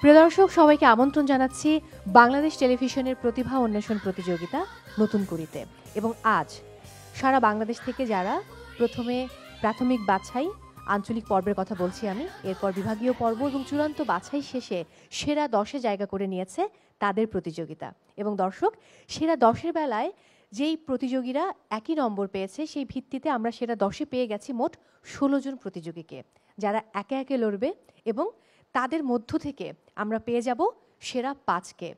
প্রিয় দর্শক, সবাইকে আমন্ত্রণ জানাচ্ছি বাংলাদেশ টেলিভিশনের প্রতিভা অন্বেষণ প্রতিযোগিতা নতুন কুড়িতে। এবং আজ সারা বাংলাদেশ থেকে যারা প্রথমে প্রাথমিক বাছাই আঞ্চলিক পর্বের কথা বলছি আমি, এরপর বিভাগীয় পর্ব এবং চূড়ান্ত বাছাই শেষে সেরা 10-এ জায়গা করে নিয়েছে তাদের প্রতিযোগিতা। এবং দর্শক, সেরা 10-এর বেলায় যেই প্রতিযোগীরা একই নম্বর পেয়েছে সেই ভিত্তিতে আমরা সেরা 10-এ পেয়ে গেছি মোট 16 জন প্রতিযোগীকে, যারা একে একে লড়বে। এবং তাদের মধ্য থেকে আমরা পেয়ে যাব সেরা 5কে,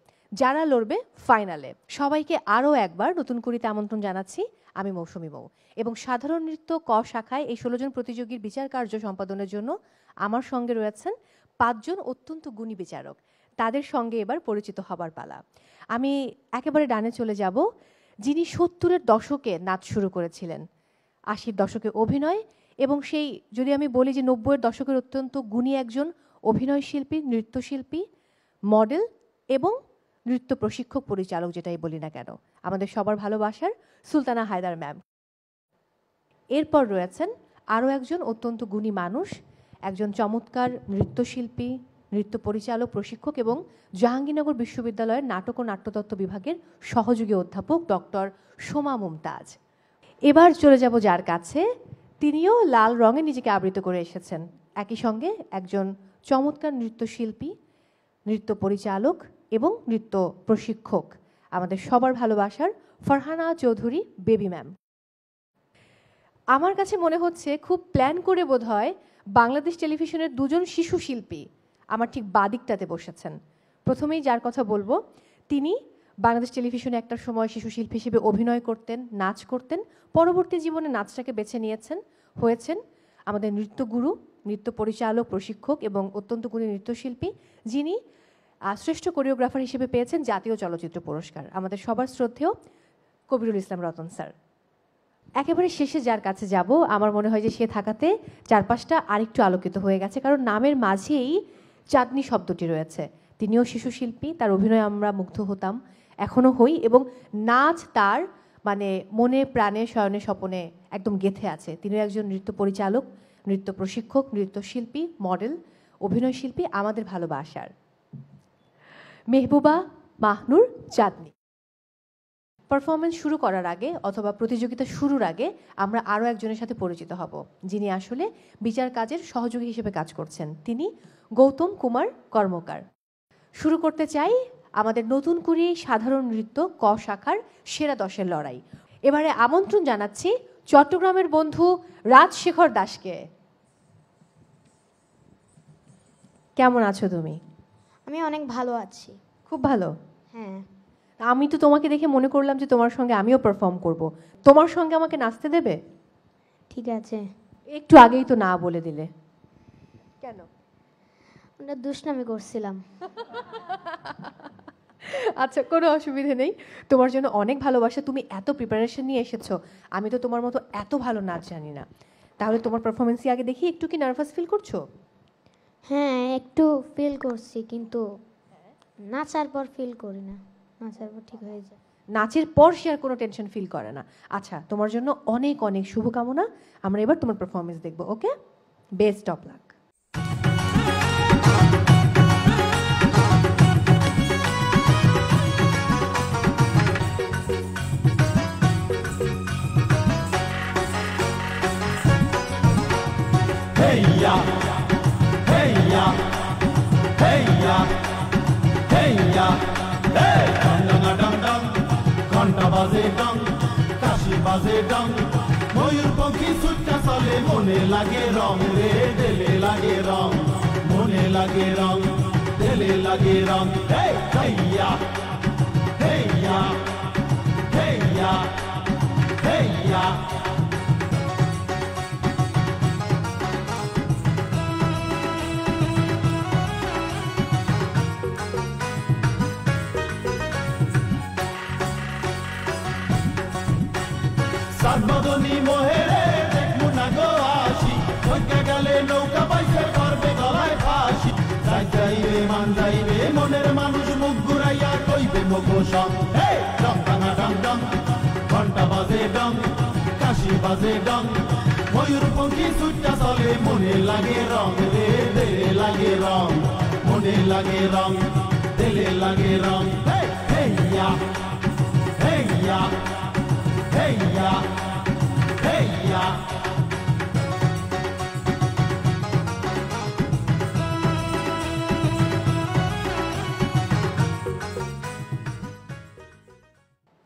যারা লড়বে ফাইনালে। সবাইকে আরও একবার নতুন কুড়িতে আমন্ত্রণ জানাচ্ছি। আমি মৌসুমী মৌ। এবং সাধারণ নৃত্য ক শাখায় এই 16 জন প্রতিযোগীর বিচার কার্য সম্পাদনের জন্য আমার সঙ্গে রয়েছেন 5 জন অত্যন্ত গুণী বিচারক। তাদের সঙ্গে এবার পরিচিত হবার পালা। আমি একেবারে ডানে চলে যাব, যিনি 70-এর দশকে নাচ শুরু করেছিলেন, 80-র দশকে অভিনয়, এবং সেই যদি আমি বলি যে 90-এর দশকের অত্যন্ত গুণী একজন অভিনয় শিল্পী, নৃত্যশিল্পী, মডেল এবং নৃত্য প্রশিক্ষক পরিচালক, যেটাই বলি না কেন, আমাদের সবার ভালোবাসার সুলতানা হায়দার ম্যাম। এরপর রয়েছেন আরও একজন অত্যন্ত গুণী মানুষ, একজন চমৎকার নৃত্যশিল্পী, নৃত্য পরিচালক, প্রশিক্ষক এবং জাহাঙ্গীরনগর বিশ্ববিদ্যালয়ের নাটক ও নাট্যতত্ত্ব বিভাগের সহযোগী অধ্যাপক ডক্টর সোমা মুমতাজ। এবার চলে যাব যার কাছে, তিনিও লাল রঙে নিজেকে আবৃত করে এসেছেন, একই সঙ্গে একজন চমৎকার নৃত্যশিল্পী, নৃত্য পরিচালক এবং নৃত্য প্রশিক্ষক, আমাদের সবার ভালোবাসার ফারহানা চৌধুরী বেবি ম্যাম। আমার কাছে মনে হচ্ছে খুব প্ল্যান করে বোধহয় বাংলাদেশ টেলিভিশনের 2 জন শিশু শিল্পী আমার ঠিক বাদিকটাতে বসেছেন। প্রথমেই যার কথা বলবো, তিনি বাংলাদেশ টেলিভিশনে একটা সময় শিশু শিল্পী হিসেবে অভিনয় করতেন, নাচ করতেন, পরবর্তী জীবনে নাচটাকে বেছে নিয়েছেন, হয়েছেন আমাদের নৃত্যগুরু, নৃত্য পরিচালক, প্রশিক্ষক এবং অত্যন্ত গুণী নৃত্যশিল্পী, যিনি শ্রেষ্ঠ কোরিওগ্রাফার হিসেবে পেয়েছেন জাতীয় চলচ্চিত্র পুরস্কার, আমাদের সবার শ্রদ্ধেয় কবিরুল ইসলাম রতন স্যার। একেবারে শেষে যার কাছে যাব, আমার মনে হয় যে সে থাকাতে চারপাশটা আরেকটু আলোকিত হয়ে গেছে, কারণ নামের মাঝেই চাঁদনি শব্দটি রয়েছে। তিনিও শিশু শিল্পী, তার অভিনয়ে আমরা মুগ্ধ হতাম, এখনও হই, এবং নাচ তার মানে মনে প্রাণে শয়নে স্বপনে একদম গেঁথে আছে। তিনিও একজন নৃত্য পরিচালক, নৃত্য প্রশিক্ষক, নৃত্যশিল্পী, মডেল, অভিনয় শিল্পী, আমাদের ভালোবাসার মেহবুবা মাহনুর চাঁদনি। পারফরমেন্স শুরু করার আগে অথবা প্রতিযোগিতা শুরুর আগে আমরা আরও একজনের সাথে পরিচিত হব, যিনি আসলে বিচার কাজের সহযোগী হিসেবে কাজ করছেন। তিনি গৌতম কুমার কর্মকার। শুরু করতে চাই আমাদের নতুন কুড়ি সাধারণ নৃত্য ক শাখার সেরা 10-এর লড়াই। এবারে আমন্ত্রণ জানাচ্ছি চট্টগ্রামের বন্ধু রাজশেখর দাসকে। কেমন আছো তুমি? আমি অনেক ভালো আছি। খুব ভালো? হ্যাঁ। আমি তো তোমাকে দেখে মনে করলাম যে তোমার সঙ্গে আমিও পারফর্ম করব। তোমার সঙ্গে আমাকে নাচতে দেবে? ঠিক আছে। একটু আগেই তো না বলে দিলে কেন? ওটা দুষ্টামি করছিলাম। আচ্ছা, কোনো অসুবিধা নেই, তোমার জন্য অনেক ভালোবাসা। তুমি এত প্রিপারেশন নিয়ে এসেছো, আমি তো তোমার মতো এত ভালো নাচ জানি না। তাহলে তোমার পারফরমেন্সই আগে দেখি। একটু কি নার্ভাস ফিল করছো? হ্যাঁ, একটু ফিল করছি, কিন্তু নাচার পর ফিল করি না, নাচার পর ঠিক হয়ে যায়। নাচের পর সে আর কোনো টেনশন ফিল করে না। আচ্ছা, তোমার জন্য অনেক অনেক শুভকামনা। আমরা এবার তোমার পারফরমেন্স দেখবো। Okay, best of luck. Heya, heya, heya, heya, hey! Dang dang dang, ঘন্টা বাজে ডং, কাশি বাজে ডং, ময়ূর পঙ্খী ছুট্টা চলে, মনে লাগে রং রে, দেলে লাগে রং, মনে লাগে রং, দেলে লাগে রং। Hey, heya, heya, heya, heya. সাতবদনী মোহেরে দেখমু না গো আসি, ওইকা গেলে নৌকা পাইছে করবে গলায় ফাঁসি। যাই যাইবে মান যাইবে, মনের মানুষ মুখ ঘুরাইয়া কইবে মোগো সং। ডং ডাঙা ডং ডং, ঘন্টা বাজে ডং, কাশি বাজে ডং, ময়ূর পঙ্খী ছুট্টা চলে, মনে লাগে রং রে, দে লাগে রং, মনে লাগে রং, দিলে লাগে রং। হেইয়া হেইয়া হেইয়া হেইয়া।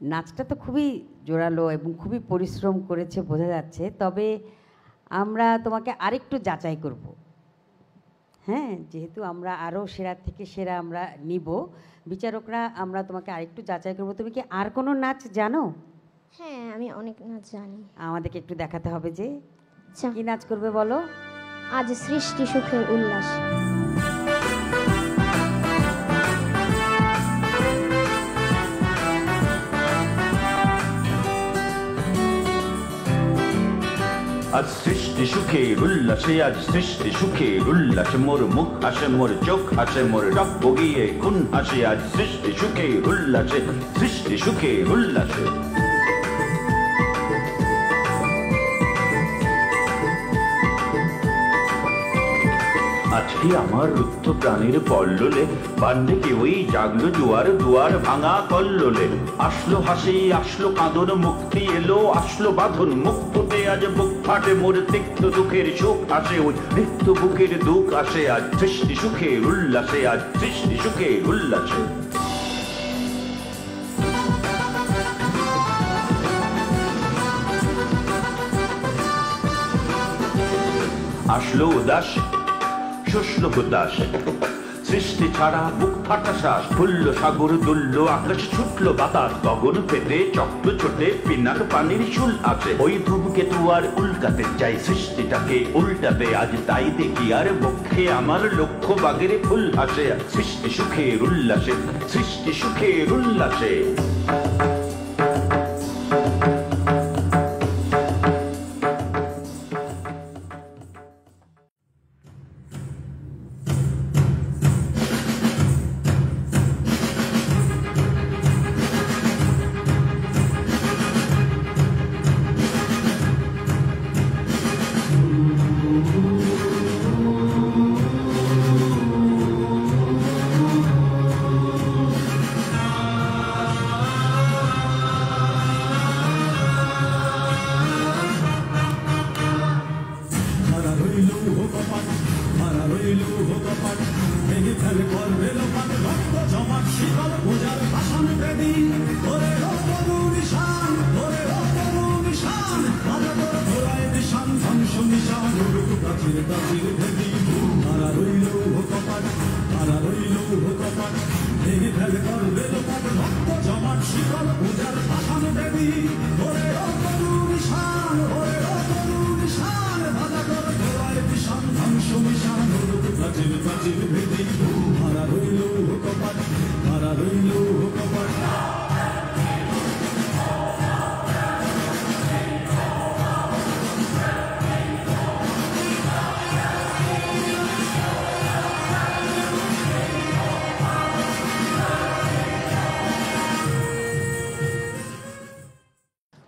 নাচটা তো খুবই জোরালো এবং খুবই পরিশ্রম করেছে বোঝা যাচ্ছে, তবে আমরা তোমাকে আরেকটু যাচাই করব। হ্যাঁ, যেহেতু আমরা আরও সেরা থেকে সেরা আমরা নিব, বিচারকরা আমরা তোমাকে আরেকটু যাচাই করব। তুমি কি আর কোনো নাচ জানো? হ্যাঁ, আমি অনেক নাচ জানি। আমাদেরকে একটু দেখাতে হবে যে আচ্ছা, কি নাচ করবে বলো। আজ সৃষ্টি সুখের উল্লাস। আজ সৃষ্টি সুখের উল্লাসে, আজ সৃষ্টি সুখের উল্লাসে, মোর মুখ হাসে, মোর চোখ হাসে, মোর রক বগিয়ে খুন হাসে, আজ সৃষ্টি সুখের উল্লাসে, সৃষ্টি সুখের উল্লাসে। আজকে আমার রুদ্ধ প্রাণীর পল্ললে বান্ডে কেউই জাগলো জোয়ার, দুয়ার ভাঙা কল্লোলে। আসলো হাসি, আসলো কাঁদন, মুক্তি এলো, আসলো বাঁধন, মুক্ততে আজ বুক ফাটে, মোর তিক্ত দুঃখের সুখ আসে, ওই রিক্ত বুকের দুঃখ আসে, আজ সৃষ্টি সুখের উল্লাসে, আজ সৃষ্টি সুখের উল্লাসে। আসলো উদাস, শুষ্লো হুদাস, সৃষ্টি ছাড়া বুক ফাটা শ্বাস, ফুললো সাগর দুললো আকাশ, ছুটলো বাতাস, গগন পেতে চক্র ছোটে, পিনাক পানির শুল আছে, ওই ধূমকেতু আর উল্কাতে চাই সৃষ্টিটাকে উল্টাতে, আজ তাই দেখি আর বক্ষে আমার লক্ষ্য বাগের ফুল হাসে, সৃষ্টি সুখের উল্লাসে, সৃষ্টি সুখের উল্লাসে।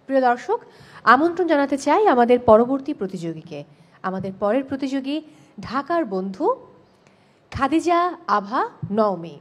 প্রিয় দর্শক, আমন্ত্রণ জানাতে চাই আমাদের পরবর্তী প্রতিযোগীকে। আমাদের পরের প্রতিযোগী ঢাকার বন্ধু খাদিজা আভা নওমি।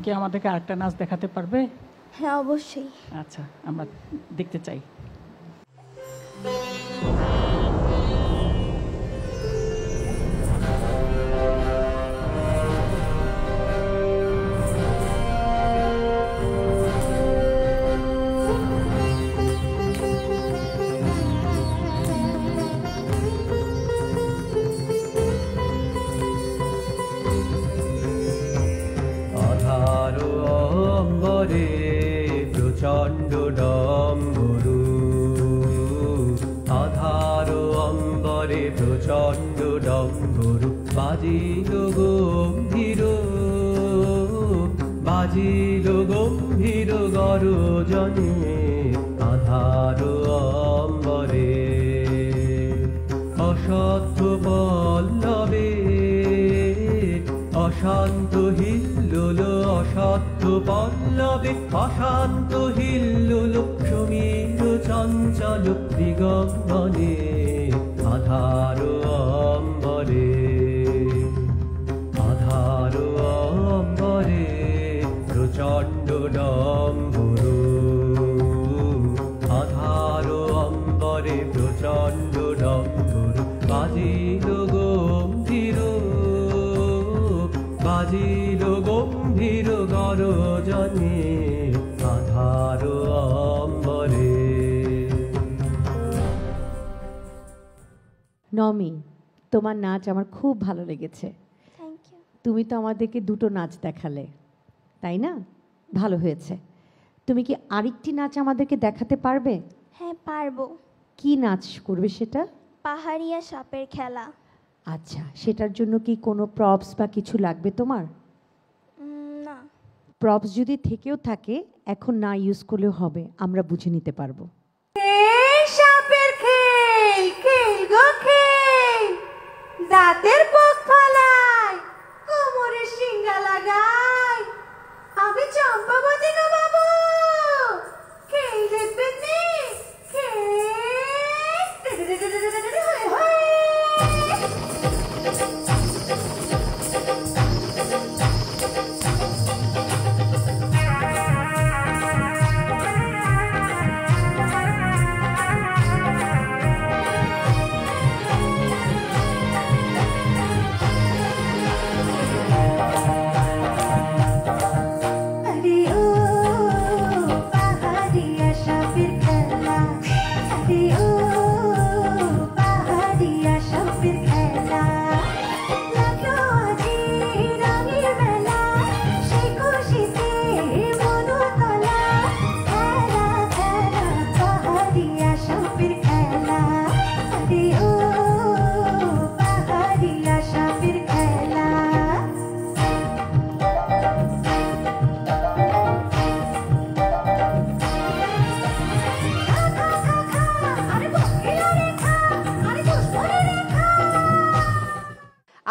কি আমাদেরকে আরেকটা নাচ দেখাতে পারবে? হ্যাঁ অবশ্যই। আচ্ছা, আমরা দেখতে চাই। প্রচণ্ড ডম্বরু, আধার অম্বরে প্রচণ্ড ডম্বরু, বাজিল গম্ভীর, বাজিল গম্ভীর গরজনে আধার অম্বরে। অসত্য পল্লবে অশান্ত হিল্লোল, অসত্য পল্লবে অশান্ত হিল্লোল, সমীর চঞ্চল দিগম্বনে আধার অম্বরে, আধার অম্বরে প্রচণ্ড ডম্বরু, আধার অম্বরে প্রচণ্ড ডম্বরু, বাজিল গম্ভীর, বাজিল গম্ভীর গরজনে আধার অম্বরে। নমি, তোমার নাচ আমার খুব ভালো লেগেছে। Thank you. তুমি তো আমাদেরকে দুটো নাচ দেখালে, তাই না? ভালো হয়েছে। তুমি কি আরেকটি নাচ আমাদেরকে দেখাতে পারবে? হ্যাঁ পারবো। কি নাচ করবে সেটা? পাহাড়িয়া সাপের খেলা। আচ্ছা, সেটার জন্য কি কোনো প্রপস বা কিছু লাগবে তোমার? না। প্রপস যদি থেকেও থাকে এখন না ইউজ করলেও হবে, আমরা বুঝে নিতে পারবো। সাপের খেল খেল গো খেল, দাঁতের পোক ফলায়, কোমরে সিঙ্গা লাগায়, আমি চম্পাবতী গো বাবু, খেল দেখবেন নি খেল।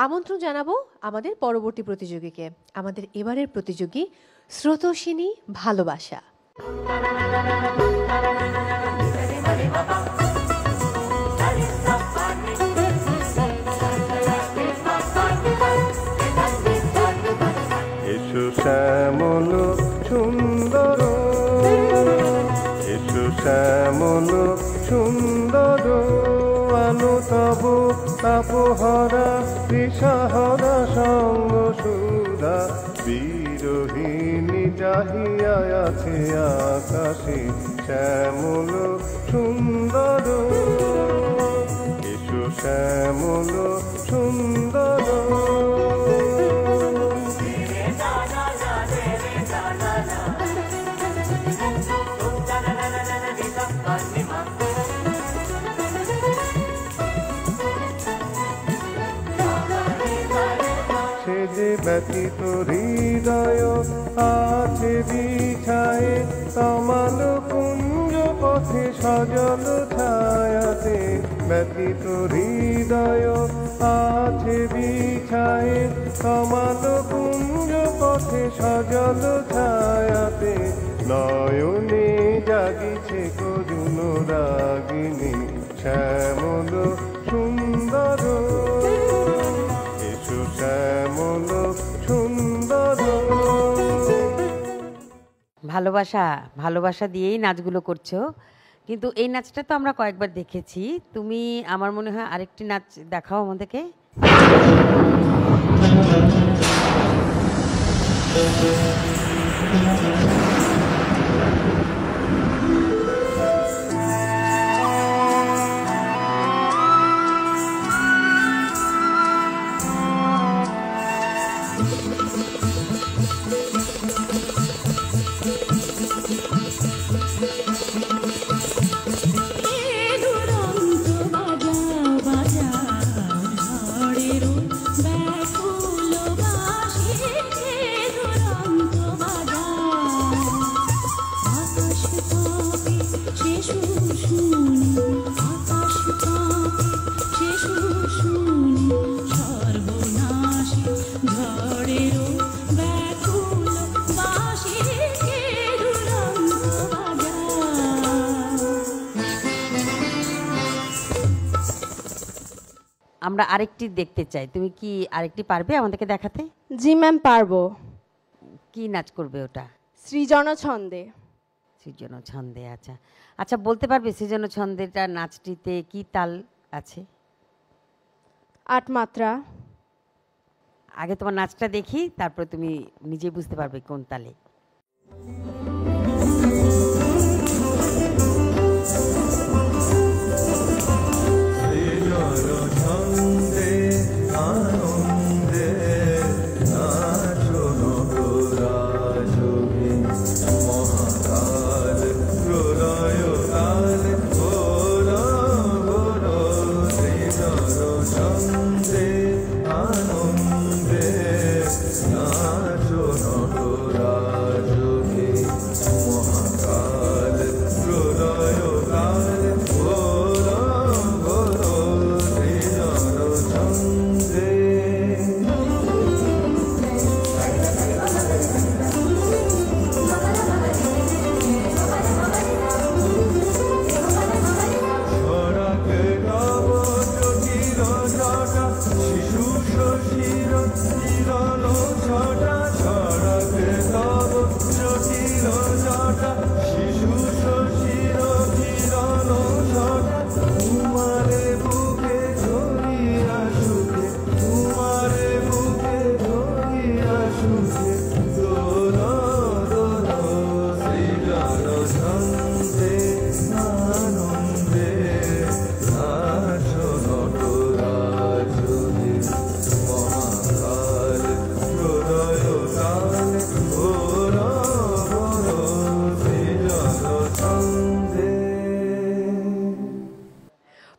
আমন্ত্রণ জানাবো আমাদের পরবর্তী প্রতিযোগীকে। আমাদের এবারের প্রতিযোগী স্রোতস্বিনী ভালোবাসা। এসো শ্যামল সুন্দর, এসো শ্যামল সুন্দর, আলো তব তাপহরা দিশাহরা সঙ্গ সুধা, বিরোহিণী চাহিয়া আছে আকাশে শ্যামল সুন্দর, এসো শ্যামল সুন্দর। সে যে ব্যতীত হৃদয় আছে বিছায়ে, তমাল কুঞ্জ পথে সজল ছায়াতে, ব্যতীত হৃদয় আছে বিছায়ে, তমাল কুঞ্জ পথে সজল ছায়াতে, নয়নে জাগিছে করুণ রাগিনী শ্যামল সুন্দর, এসো শ্যামল সুন্দর। ভালোবাসা ভালোবাসা দিয়েই নাচগুলো করছো, কিন্তু এই নাচটা তো আমরা কয়েকবার দেখেছি। তুমি আমার মনে হয় আরেকটি নাচ দেখাও আমাদেরকে। আমরা আরেকটি দেখতে চাই, তুমি কি আরেকটি পারবে আমাদেরকে দেখাতে? জি ম্যাম, পারবো। কি নাচ করবে ওটা? সৃজন ছন্দে। সৃজন ছন্দে, আচ্ছা আচ্ছা, বলতে পারবে সৃজন ছন্দেটা নাচটিতে কি তাল আছে? 8 মাত্রা। আগে তোমার নাচটা দেখি, তারপর তুমি নিজে বুঝতে পারবে কোন তালে।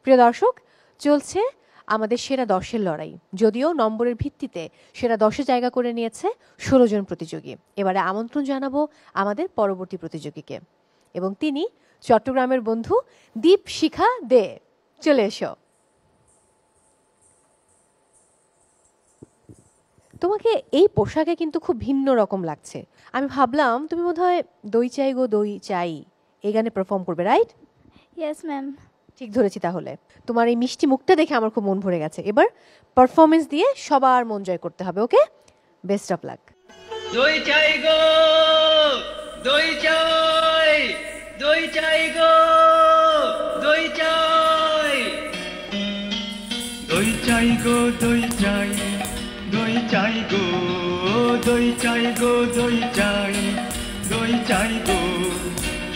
প্রিয় দর্শক, চলছে আমাদের সেরা 10-এর লড়াই। যদিও নম্বরের ভিত্তিতে সেরা 10-এ জায়গা করে নিয়েছে 16 জন প্রতিযোগী। এবারে আমন্ত্রণ জানাবো আমাদের পরবর্তী প্রতিযোগীকে, এবং তিনি চট্টগ্রামের বন্ধু দীপশিখা দে। চলে এসো। তোমাকে এই পোশাকে কিন্তু খুব ভিন্ন রকম লাগছে। আমি ভাবলাম তুমি বোধহয় দই চাই গো দই চাই এই গানে পারফর্ম করবে, রাইট? Yes ma'am. ঠিক ধরেছি তাহলে। তোমার এই মিষ্টি মুখটা দেখে আমার খুব মন ভরে গেছে। এবার পারফরমেন্স দিয়ে সবার মন জয় করতে হবে, ওকে? Best of lakh. দই চাই গো দই চাই, দই চাই গো দই চাই, দই চাই গো দই চাই, দই চাই গো দই চাই গো দই চাই, দই চাই গো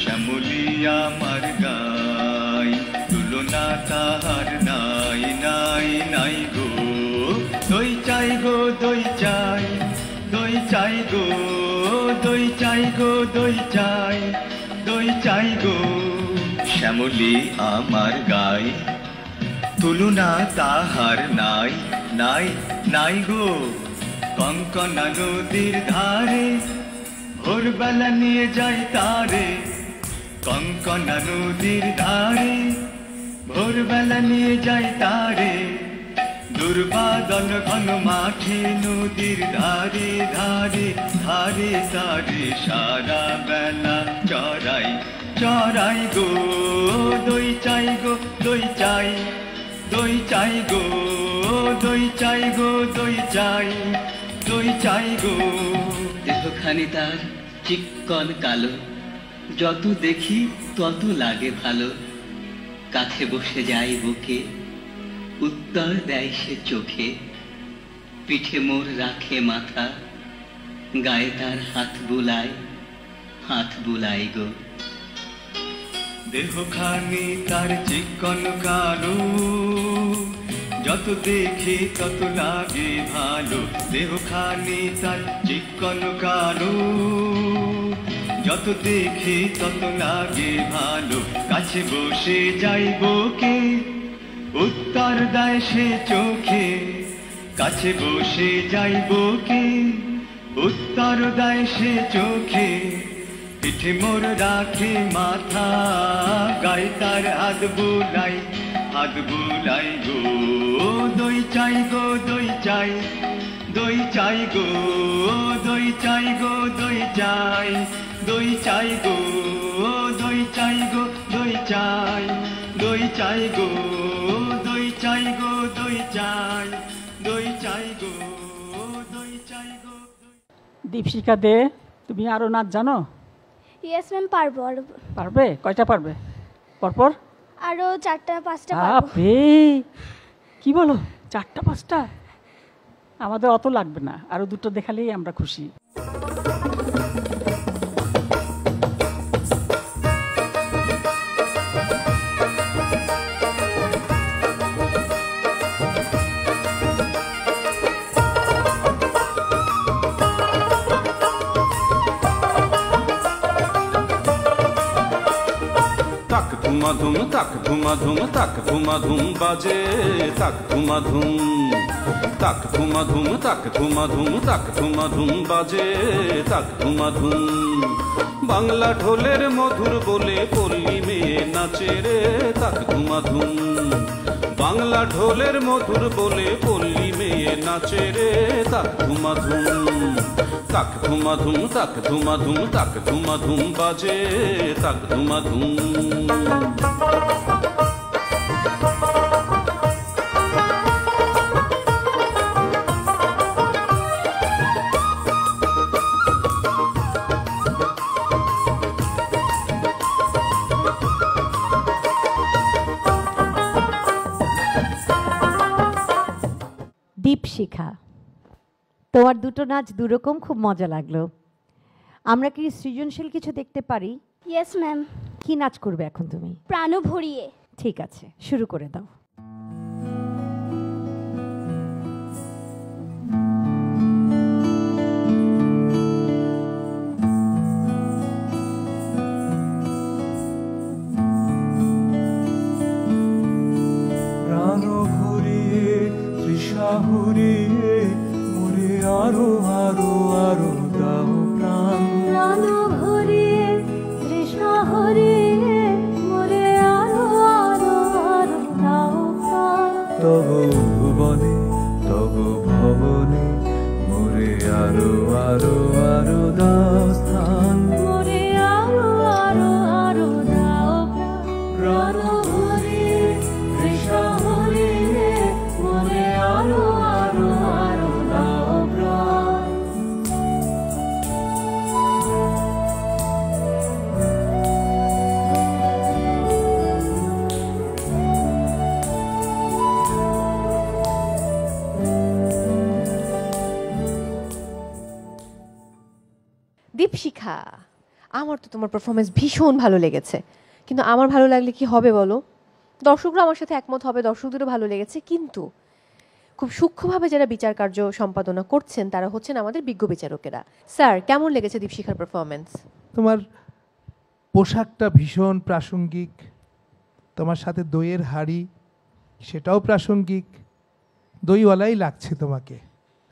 শ্যামলী আমার গাই, তুলনা তাহার নাই নাই নাই গো, দই চাই গো দই চাই, দই চাই গো দই চাই গো দই চাই, দই চাই গো শ্যামলী আমার গাই, তুলনা তাহার নাই নাই নাই গো, কঙ্কনা নদীর ধারে ভোরবেলা নিয়ে যাই তারে, কঙ্কনা নদীর ধারে ভোরবেলা নিয়ে যাই তারে, দুর্বাদল ঘন মাঠে নদীর ধারে ধারে ধারে ধারে সারা বেলা চড়াই চড়াই গো, দই চাই গো দই চাই, দই চাই গো দই চাই গো দই চাই, দই চাই গো দেহখানি তার চিক্কন কালো, যত দেখি তত লাগে ভালো। কাছে বসে যায় বুকে, উত্তর দেয় সে চোখে। পিঠে মোর রাখে মাথা, গায়ে তার হাত বুলাই গো। দেহখানি তার চিকন কালো, যত দেখি তত লাগে ভালো। দেহখানি তার চিকন কালো, যত দেখি তত লাগে ভালো। কাছে বসে যাইব কে, উত্তর দেয় সে চোখে। কাছে বসে যাইব কে, উত্তর দেয় সে চোখে। পিঠে মোর রাখে মাথা, গায়ে তার হাত বুলাই গো। দই চাই গো দই চাই, দই চাই গো দই চাই গো দই চাই। দই চাই গো দই চাই গো দই চাই। দই চাই গো দই চাই গো দই চাই। দই চাই গো দই চাই গো। দীপশিখা দে, তুমি আরো নাচ জানো? ইয়েস ম্যাম, পারবো। আরো পারবে? কয়টা পারবে পরপর? আরো 4টা-5টা পারবো। কি বলো, 4টা-5টা? আমাদের অত লাগবে না, আরো 2টো দেখালেই আমরা খুশি। ধুমাধুম তাক ধুমাধুম তাক ধুমাধুম বাজে, তাক ধুমাধুম তাক ধুমাধুম তাক ধুমাধুম তাক ধুমাধুম বাজে, তাক ধুমাধুম। বাংলা ঢোলের মধুর বলে পল্লী মেয়ে নাচে রে, তাক ধুমাধুম। বাংলা ঢোলের মধুর বলে পল্লী মেয়ে নাচে রে, তাক ধুমাধুম তাক ধুমাধুম তাক ধুমাধুম তাক ধুমাধুম বাজে, তাক ধুমাধুম। দীপশিখা, তোমার 2টো নাচ 2 রকম, খুব মজা লাগলো। আমরা কি সৃজনশীল কিছু দেখতে পারি? Yes ma'am. কি নাচ করবে এখন তুমি? প্রাণ ভরিয়ে। ঠিক আছে, শুরু করে দাও। প্রাণ ভরিয়ে তৃষা হরিয়ে মোরে আরো আরো আরো দাও প্রাণ। প্রাণ ভরিয়ে তৃষ্ণা হরিয়ে মোরে আরো আরো আরো দাও প্রাণ। তব ভুবনে তব ভবনে মোরে আরো আরো আরো দাও স্থান। মোরে আরো আরো আরো দাও প্রাণ। প্রাণ ভরিয়ে তৃষ্ণা হরিয়ে মোরে আরো আরো আরো দাও প্রাণ। দীপশিখা, আমার তো তোমার পারফরমেন্স ভীষণ ভালো লেগেছে, কিন্তু আমার ভালো লাগলে কি হবে বলো? দর্শকরা আমার সাথে একমত হবে, দর্শকদেরও ভালো লেগেছে, কিন্তু খুব সূক্ষ্মভাবে যারা বিচার কার্য সম্পাদনা করছেন তারা হচ্ছেন আমাদের বিজ্ঞ বিচারকেরা। স্যার, কেমন লেগেছে দীপশিখার পারফরমেন্স? তোমার পোশাকটা ভীষণ প্রাসঙ্গিক, তোমার সাথে দইয়ের হাঁড়ি সেটাও প্রাসঙ্গিক, দইওয়ালাই লাগছে তোমাকে।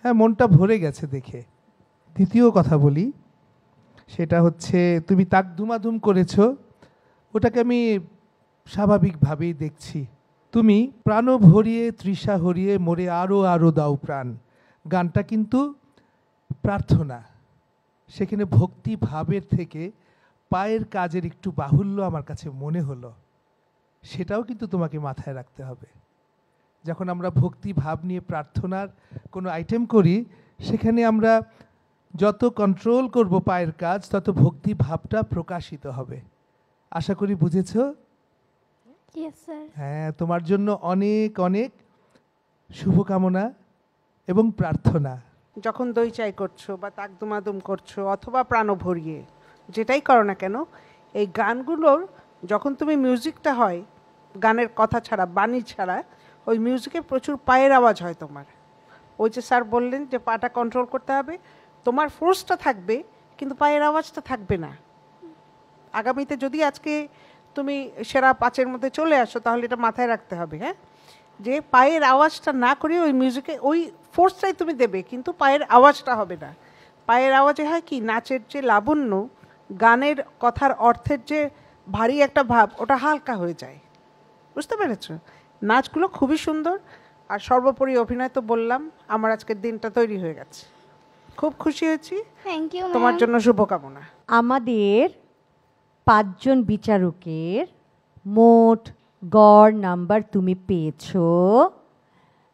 হ্যাঁ, মনটা ভরে গেছে দেখে। দ্বিতীয় কথা বলি, সেটা হচ্ছে তুমি তাক ধুমাধুম করেছো, ওটাকে আমি স্বাভাবিকভাবেই দেখছি। তুমি প্রাণ ভরিয়ে তৃষা হরিয়ে মোরে আরো আরো দাও প্রাণ, গানটা কিন্তু প্রার্থনা, সেখানে ভক্তি ভাবের থেকে পায়ের কাজের একটু বাহুল্য আমার কাছে মনে হলো। সেটাও কিন্তু তোমাকে মাথায় রাখতে হবে। যখন আমরা ভক্তি ভাব নিয়ে প্রার্থনার কোনো আইটেম করি, সেখানে আমরা যত কন্ট্রোল করব পায়ের কাজ, তত ভক্তি ভাবটা প্রকাশিত হবে। আশা করি বুঝেছো? Yes sir. হ্যাঁ, তোমার জন্য অনেক অনেক শুভকামনা এবং প্রার্থনা। যখন দই চাই করছো বা তাক দুমাদুম করছো অথবা প্রাণ ভরিয়ে যেটাই করো না কেন, এই গানগুলোর যখন তুমি মিউজিকটা হয়, গানের কথা ছাড়া বাণী ছাড়া, ওই মিউজিকে প্রচুর পায়ের আওয়াজ হয় তোমার। ওই যে স্যার বললেন যে পাটা কন্ট্রোল করতে হবে, তোমার ফোর্সটা থাকবে কিন্তু পায়ের আওয়াজটা থাকবে না। আগামীতে যদি আজকে তুমি সেরা 5-এর মধ্যে চলে আসো তাহলে এটা মাথায় রাখতে হবে, হ্যাঁ, যে পায়ের আওয়াজটা না করে ওই মিউজিকে ওই ফোর্সটাই তুমি দেবে কিন্তু পায়ের আওয়াজটা হবে না। পায়ের আওয়াজে হয় কি, নাচের যে লাবণ্য, গানের কথার অর্থের যে ভারী একটা ভাব, ওটা হালকা হয়ে যায়। বুঝতে পেরেছো? নাচগুলো খুবই সুন্দর, আর সর্বোপরি অভিনয় তো বললাম, আমার আজকের দিনটা তৈরি হয়ে গেছে, খুব খুশি হয়েছি। Thank you. তোমার জন্য শুভকামনা। আমাদের 5 জন বিচারকের মোট গড় নাম্বার তুমি পেয়েছো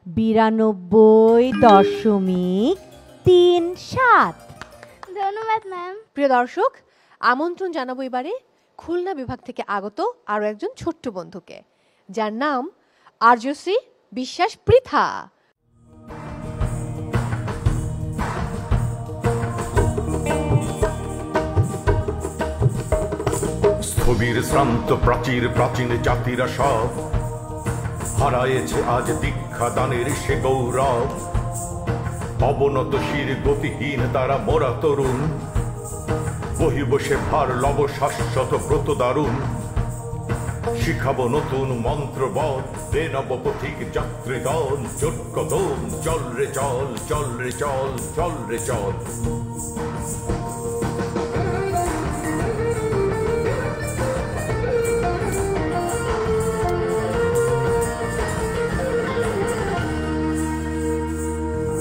92.37। ধন্যবাদ ম্যাম। প্রিয় দর্শক, আমন্ত্রণ জানাবো এবারে খুলনা বিভাগ থেকে আগত আরও একজন ছোট্ট বন্ধুকে, যার নাম আর্যশ্রী বিশ্বাস পৃথা। স্থবির শ্রান্ত প্রাচীর প্রাচীন জাতিরা সব হারায়েছে আজ দীক্ষা দানের সে গৌরব। অবনত শির গতিহীন তারা মোরা তরুণ, বহিবসে ভার লব শাশ্বত ব্রত দারুণ। শিখাবো নতুন মন্ত্রবধ, রে নবপথিক যাত্রী দল। জোট কদম চল রে চল, চল রে চল, চল রে চল।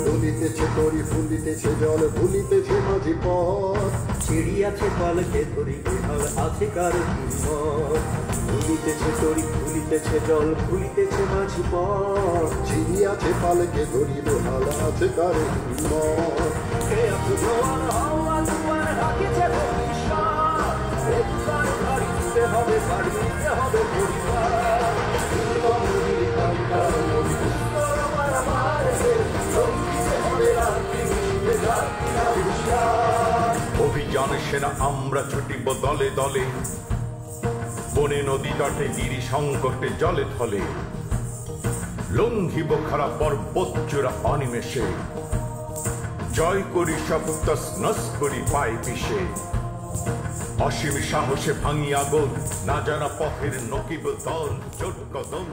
ফুলিতেছে তরি, ফুলিতেছে জল, ভুলিতেছে মাঝি পথ। চিড়িয়াছে পালকে ধরি, বেহাল আছে কার হিম্মত। ফুলিতেছে তরি, ফুলিতেছে জল, ভুলিতেছে মাঝি পথ। চিড়িয়াছে পালকে ধরি, বেহাল আছে কার হিম্মত। কে আছে জোয়ার হাওয়া দুয়ার রাখেছে ভবিষ্যৎ। একবার বাড়ি দিতে হবে, বাড়ি দিতে হবে পরিবার। অভিযান সেনা আমরা ছুটিব দলে দলে, বনে নদী তটে গিরি সংকটে জলে থলে। লঙ্ঘিব খারাপ পর্বত চূড়া অনিমেষে, জয় করি সব তসনস করি পায়ে পিষে। অসীম সাহসে ভাঙি আগুন, না জানা পথের নকিব দল। জোট কদম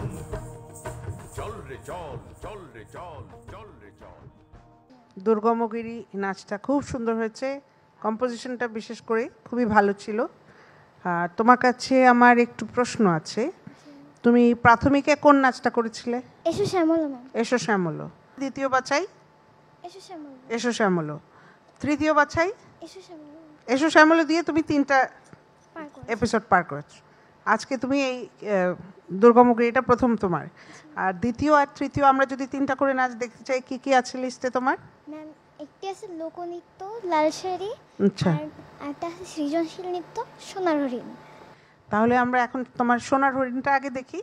চল রে চল, চল রে চল, চল রে চল। দুর্গমগিরি নাচটা খুব সুন্দর হয়েছে, কম্পোজিশনটা বিশেষ করে খুবই ভালো ছিল। আর তোমার কাছে আমার একটু প্রশ্ন আছে, তুমি প্রাথমিকে কোন নাচটা করেছিলে? এসো শ্যামল ম্যাম। এসো শ্যামল। দ্বিতীয় বাছাই এসো শ্যামল। এসো শ্যামল। তৃতীয় বাছাই এসো শ্যামল। এসো শ্যামল দিয়ে তুমি 3টা পার করো। এপিসোড পার করেছো। আজকে তুমি এই দুর্গমগিরিটা প্রথম তোমার। আর দ্বিতীয় আর তৃতীয় আমরা যদি 3টা করে নাচ দেখতে চাই, কি কি আছে লিস্টে তোমার? ম্যাম একটি আছে লোকনৃত্য লাল শাড়ি, আচ্ছা, আর একটা আছে সৃজনশীল নৃত্য সোনার হরিণ। তাহলে আমরা এখন তোমার সোনার হরিণটা আগে দেখি।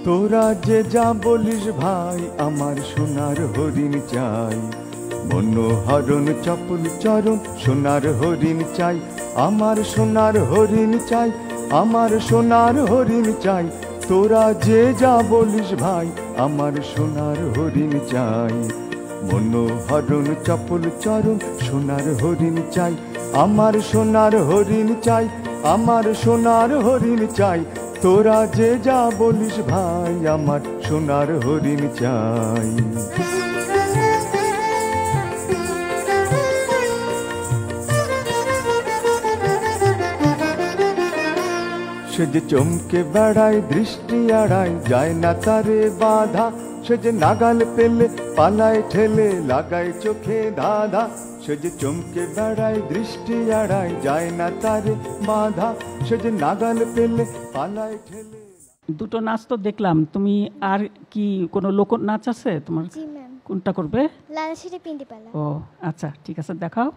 তোরা যে যা বলিস ভাই, আমার সোনার হরিণ চাই। মনোহরণ চপল চরণ সোনার হরিণ চাই। আমার সোনার হরিণ চাই, আমার সোনার হরিণ চাই। তোরা যে যা বলিস ভাই, আমার সোনার হরিণ চাই। মনোহরণ চপল চরণ সোনার হরিণ চাই। আমার সোনার হরিণ চাই, আমার সোনার হরিণ চাই। তোরা যে যা বলিস ভাই, আমার সোনার হরিণ চাই। সে যে চমকে বেড়ায়, দৃষ্টি আড়ায়, যায় না তারে বাধা। সে যে নাগাল পেলে পালায় ঠেলে লাগায় চোখে ধাঁধা, সে যে চমকে বেড়ায় দৃষ্টি এড়ায় যায় না তারে বাধা, সে যে নাগাল পেলে পালায় ঠেলে। দুটো নাচ তো দেখলাম, তুমি আর কি কোনো লোক নাচ আছে তোমার? জি ম্যাম। কোনটা করবে? লাল শাড়ি পিন্ডিপালা। ও আচ্ছা, ঠিক আছে, দেখাও।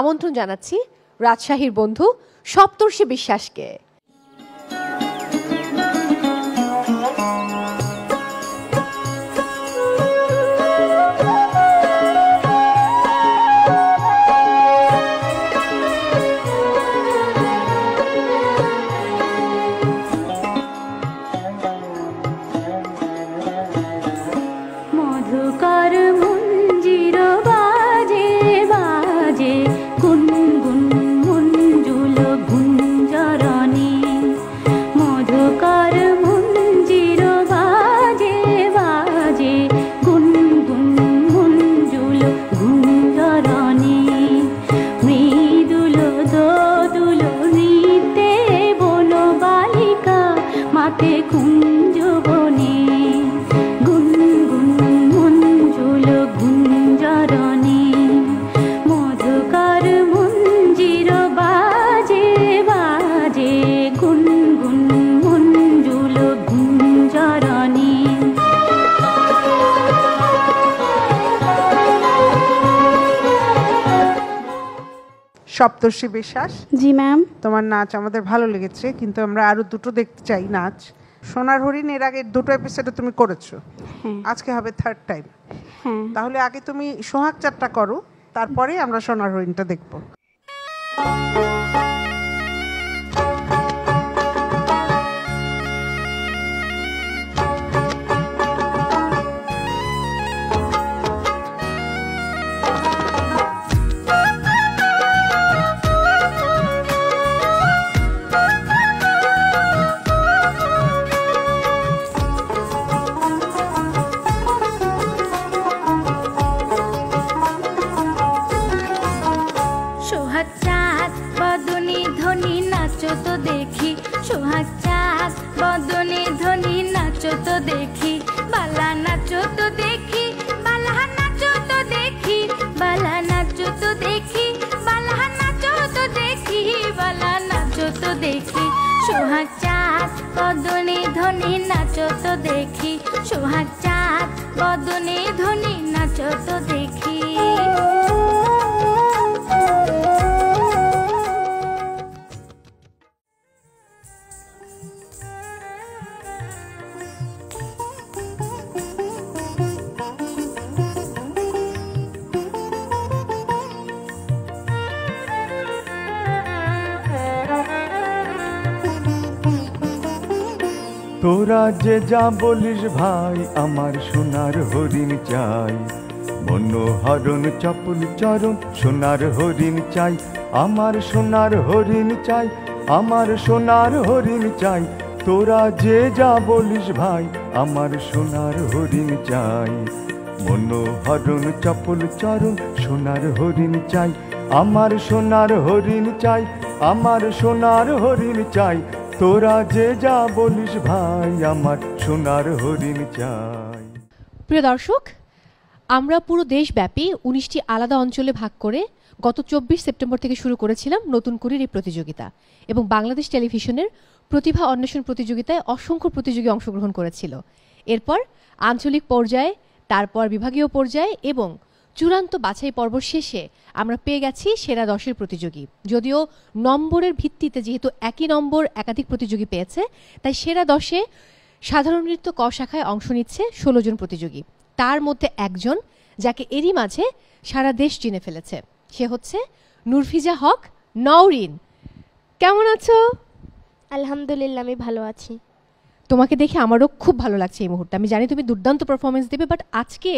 আমন্ত্রণ জানাচ্ছি রাজশাহীর বন্ধু সপ্তর্ষি বিশ্বাসকে। মধুকর মঞ্জির বাজে বাজে গুনগুন মঞ্জুল গুঞ্জরণী, মধুকর মঞ্জির বাজে বাজে গুনগুন মঞ্জুল গুঞ্জরণী, মৃদুল দোদুল নৃত্যে বন বালিকা মাতে কুঞ্জ বনে, গুনগুন মঞ্জুল গুঞ্জরণী, মধুকর মঞ্জির বাজে বাজে গুনগুন মঞ্জুল গুঞ্জরণী। সপ্তর্ষি বিশ্বাস, জি ম্যাম। তোমার নাচ আমাদের ভালো লেগেছে, কিন্তু আমরা আরো দুটো দেখতে চাই নাচ। সোনার হরিণ এর আগে দুটো এপিসোডে তুমি করেছো, আজকে হবে থার্ড টাইম। তাহলে আগে তুমি সোহাগ চারটা করো, তারপরে আমরা সোনার হরিণটা দেখবো। সোহাগ চাঁদ বদনে ধ্বনি নাচো তো দেখি, সোহাগ চাঁদ বদনে ধ্বনি নাচো তো দেখি, বালা নাচো তো দেখি, বালা নাচো তো দেখি, বালা নাচো তো দেখি, বালা নাচো তো দেখি, বালা নাচো তো দেখি, সোহাগ চাঁদ বদনে ধ্বনি নাচো তো দেখি, সোহাগ চাঁদ বদনে ধ্বনি নাচো তো দেখি। তোরা যে যা বলিস ভাই আমার সোনার হরিণ চাই, মনোহরণ চপল চরণ সোনার হরিণ চাই, আমার সোনার হরিণ চাই, আমার সোনার হরিণ চাই, তোরা যে যা বলিস ভাই আমার সোনার হরিণ চাই, মনোহরণ চপল চরণ সোনার হরিণ চাই, আমার সোনার হরিণ চাই, আমার সোনার হরিণ চাই, তোরা যে যা বলিস ভাই আমার সোনার হরিণ চাই। প্রিয় দর্শক, আমরা পুরো দেশব্যাপী 19টি আলাদা অঞ্চলে ভাগ করে গত 24 সেপ্টেম্বর থেকে শুরু করেছিলাম নতুন কুড়ির এই প্রতিযোগিতা, এবং বাংলাদেশ টেলিভিশনের প্রতিভা অন্বেষণ প্রতিযোগিতায় অসংখ্য প্রতিযোগী অংশগ্রহণ করেছিল। এরপর আঞ্চলিক পর্যায়ে, তারপর বিভাগীয় পর্যায়ে এবং চূড়ান্ত বাছাই পর্ব শেষে আমরা পেয়ে গেছি সেরা 10-এর প্রতিযোগী। যদিও নম্বরের ভিত্তিতে যেহেতু একই নম্বর একাধিক প্রতিযোগী পেয়েছে, তাই সেরা 10-এ সাধারণ নৃত্য ক শাখায় অংশ নিচ্ছে 16 জন প্রতিযোগী। তার মধ্যে একজন যাকে এরই মাঝে সারা দেশ চিনে ফেলেছে, সে হচ্ছে নুরফিজা হক নওরিন। কেমন আছো? আলহামদুলিল্লাহ, আমি ভালো আছি। তোমাকে দেখে আমারও খুব ভালো লাগছে এই মুহূর্তে। আমি জানি তুমি দুর্দান্ত পারফরমেন্স দেবে, বাট আজকে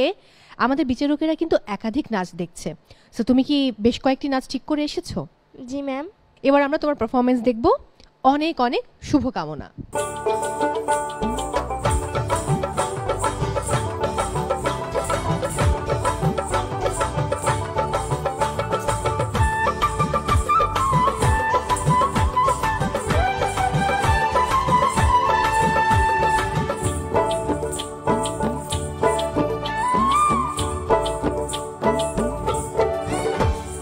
আমাদের বিচারকেরা কিন্তু একাধিক নাচ দেখছে। সো তুমি কি বেশ কয়েকটি নাচ ঠিক করে এসেছো? জি ম্যাম। এবার আমরা তোমার পারফরমেন্স দেখব। অনেক অনেক শুভকামনা।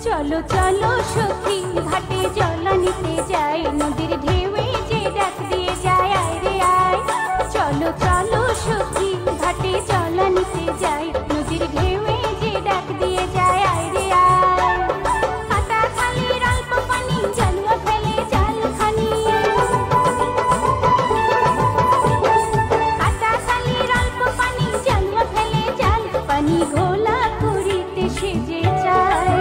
চলো চলো সখী ঘাটে জল নিতে যাই, নদীর ঢেউয়ে যে ডাক দিয়ে যায় আয় রে আয়। চলো চলো সখী ঘাটে জল নিতে যাই, নদীর ঢেউয়ে যে ডাক দিয়ে যায় আয় রে আয়। কাটা খালির অল্প পানি জালুয়া ফেলে জালখানি, কাটা খালির অল্প পানি জালুয়া ফেলে জাল পানি ঘোলা করিতে সেজে যায়।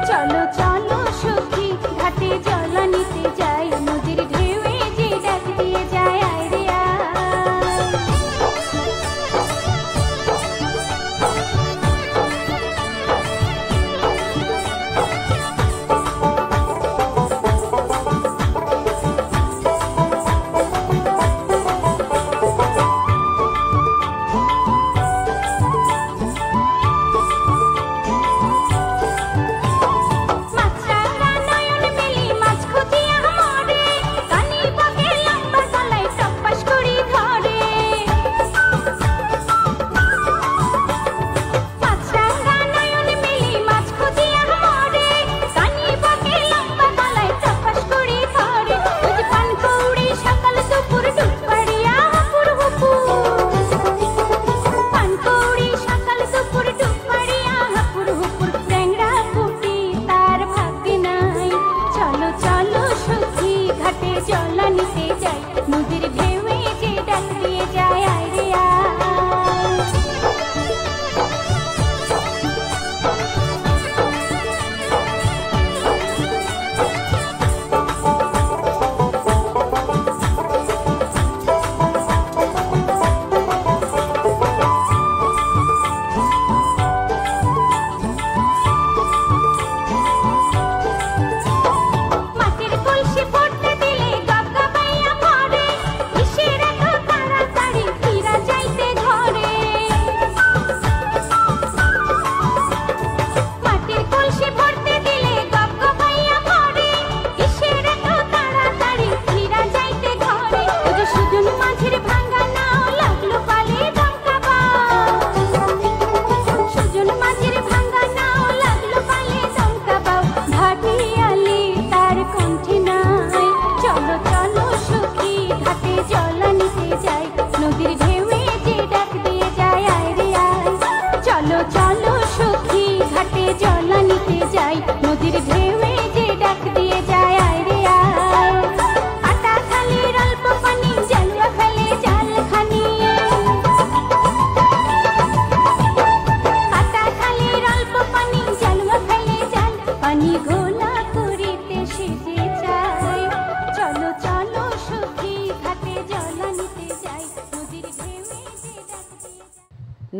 চলো চলো সখী ঘাটে জল নিতে যাই, নদীর ঢেউয়ে যে ডাক দিয়ে যায় আয় রে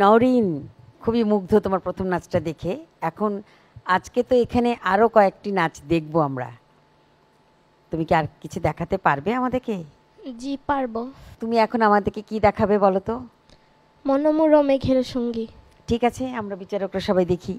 নওরিন, খুবই মুগ্ধ তোমার প্রথম নাচটা দেখে। এখন আজকে তো এখানে আরও কয়েকটি নাচ দেখব আমরা। তুমি কি আর কিছু দেখাতে পারবে আমাদেরকে? জি পারবো। তুমি এখন আমাদেরকে কি দেখাবে বলো তো? মনোমুরো মেঘের সঙ্গী। ঠিক আছে, আমরা বিচারকরা সবাই দেখি।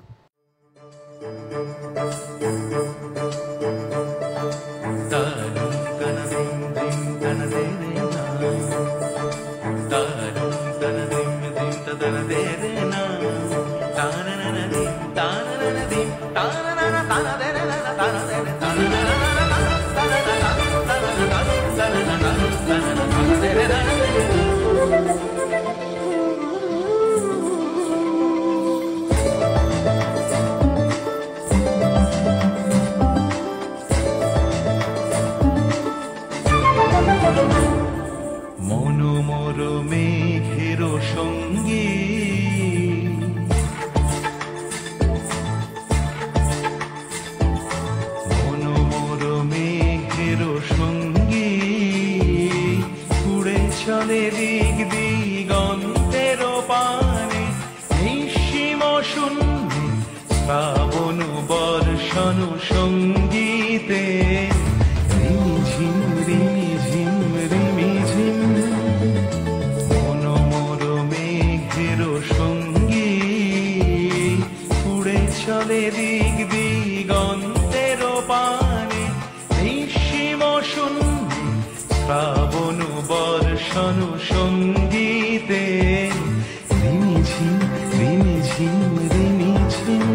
মনোমর মেঘের সঙ্গী মনোমর মেঘের সঙ্গী উড়ে চলে দিক দিগন্তের পানে নিঃসীম শূন্যে শ্রাবণ বর্ষণ সঙ্গীতে রিমিঝিম রিমিঝিম রিমিঝিম মনোমর মেঘের সঙ্গী উড়ে চলে দিক দিগন্তের পানে নিঃসীম শূন্যে শ্রাবণ বর্ষণ সঙ্গীতে রিমিঝিম রিমিঝিম রিমিঝিম।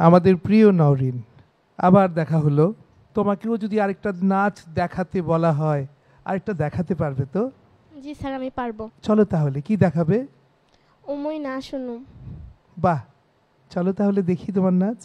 আমাদের প্রিয় নওরিন, আবার দেখা হলো। তোমাকেও যদি আরেকটা নাচ দেখাতে বলা হয়, আরেকটা দেখাতে পারবে তো? জি স্যার, আমি পারবো। চলো তাহলে, কি দেখাবে? ওমই না শুনুম। বাহ, চলো তাহলে দেখি তোমার নাচ।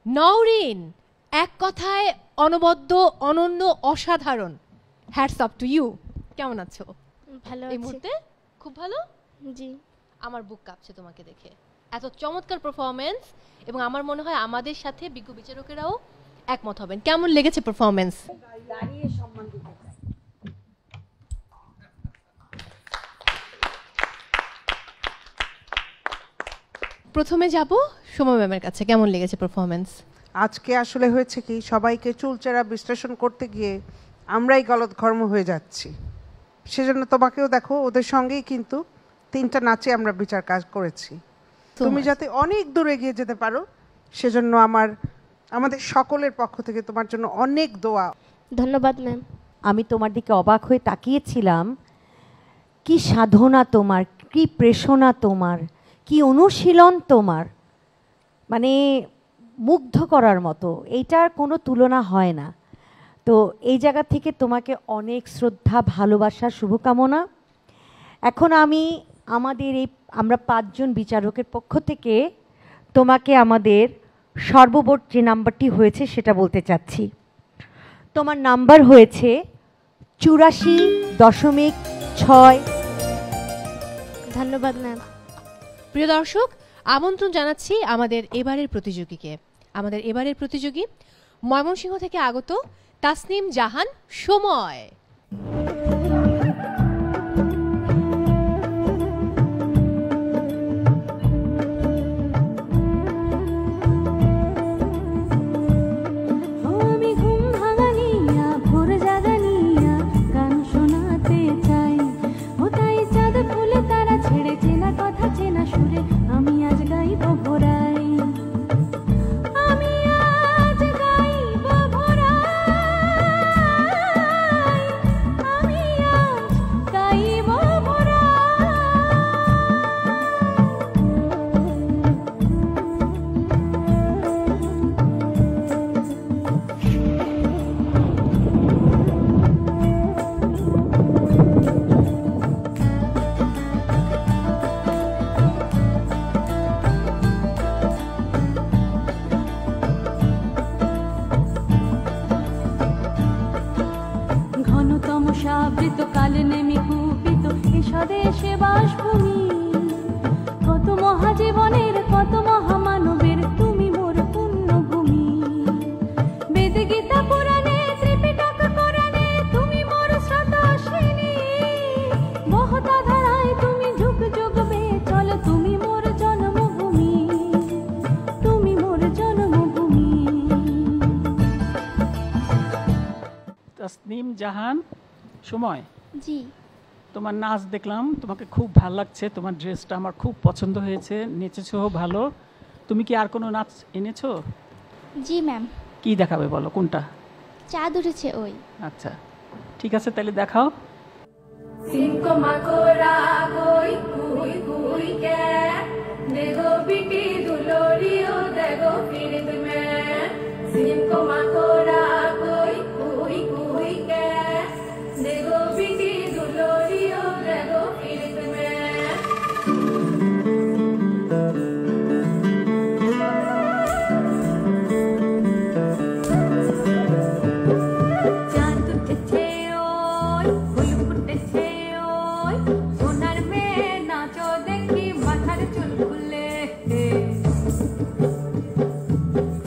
নওরিন, এক কথায় অনবদ্য, অনন্য, অসাধারণ। Hats off to you. কেমন আছো? ভালো এই আছি। মুহূর্তে খুব ভালো। জি, আমার বুক কাঁপছে তোমাকে দেখে। এত চমৎকার পারফরমেন্স, এবং আমার মনে হয় আমাদের সাথে বিজ্ঞ বিচারকেরাও একমত হবেন। কেমন লেগেছে পারফরমেন্স? প্রথমে যাব সোমা ম্যামের কাছে। কেমন লেগেছে পারফরমেন্স? আজকে আসলে হয়েছে কি, সবাইকে চুলচেরা বিশ্লেষণ করতে গিয়ে আমরাই গলদঘর্ম হয়ে যাচ্ছি। সেজন্য তোমাকেও দেখো, ওদের সঙ্গেই কিন্তু 3টা নাচে আমরা বিচার কাজ করেছি। তুমি যাতে অনেক দূরে এগিয়ে যেতে পারো, সেজন্য আমাদের সকলের পক্ষ থেকে তোমার জন্য অনেক দোয়া। ধন্যবাদ ম্যাম। আমি তোমার দিকে অবাক হয়ে তাকিয়েছিলাম। কি সাধনা তোমার, কি প্রেষণা তোমার, কি অনুশীলন তোমার, মানে মুগ্ধ করার মতো। এইটার কোনো তুলনা হয় না। তো এই জায়গা থেকে তোমাকে অনেক শ্রদ্ধা, ভালোবাসা, শুভকামনা। এখন আমরা 5 জন বিচারকের পক্ষ থেকে তোমাকে আমাদের সর্বমোট যে নাম্বারটি হয়েছে সেটা বলতে চাচ্ছি। তোমার নাম্বার হয়েছে 84.6। ধন্যবাদ ম্যাম। প্রিয় দর্শক, আমন্ত্রণ জানাচ্ছি আমাদের এবারের প্রতিযোগীকে। আমাদের এবারের প্রতিযোগী ময়মনসিংহ থেকে আগত তাসনিম জাহান সময়। আমি বাসভূমি, কত মহাজীবনের কত মহামানবের তুমি মোর পুণ্যভূমি। বেদ গীতা পুরাণে ত্রিপিটক কোরআনে তুমি মোর স্রোতস্বিনী, বহতা ধারায় তুমি যুগ যুগ বেয়ে চলো, তুমি মোর জন্মভূমি, তুমি মোর জন্মভূমি। তাসনিম জাহান, সময়। জি। তোমার নাচ দেখলাম, তোমাকে খুব ভালো লাগছে, তোমার ড্রেসটা আমার খুব পছন্দ হয়েছে, নেচেছো ভালো। তুমি কি আর কোনো নাচ এনেছো? জি ম্যাম। কি দেখাবে বলো, কোনটা? চাঁদ উঠেছে ওই। আচ্ছা ঠিক আছে, তাহলে দেখাও। সিংকো মাকোরা কই কুই কুই কে দেখো পিটি দুলোরিও দেখো ফিরত মে। সিংকো মাকোরা কই কুই কুই কে দেখো পিটি দুলোরিও দেখো ফিরত মে। চাঁদ উঠেছে ওই ফুল ফুটেছে ওই, সোনার মেয়ে নাচো দেখি মাথার চুল খুলে।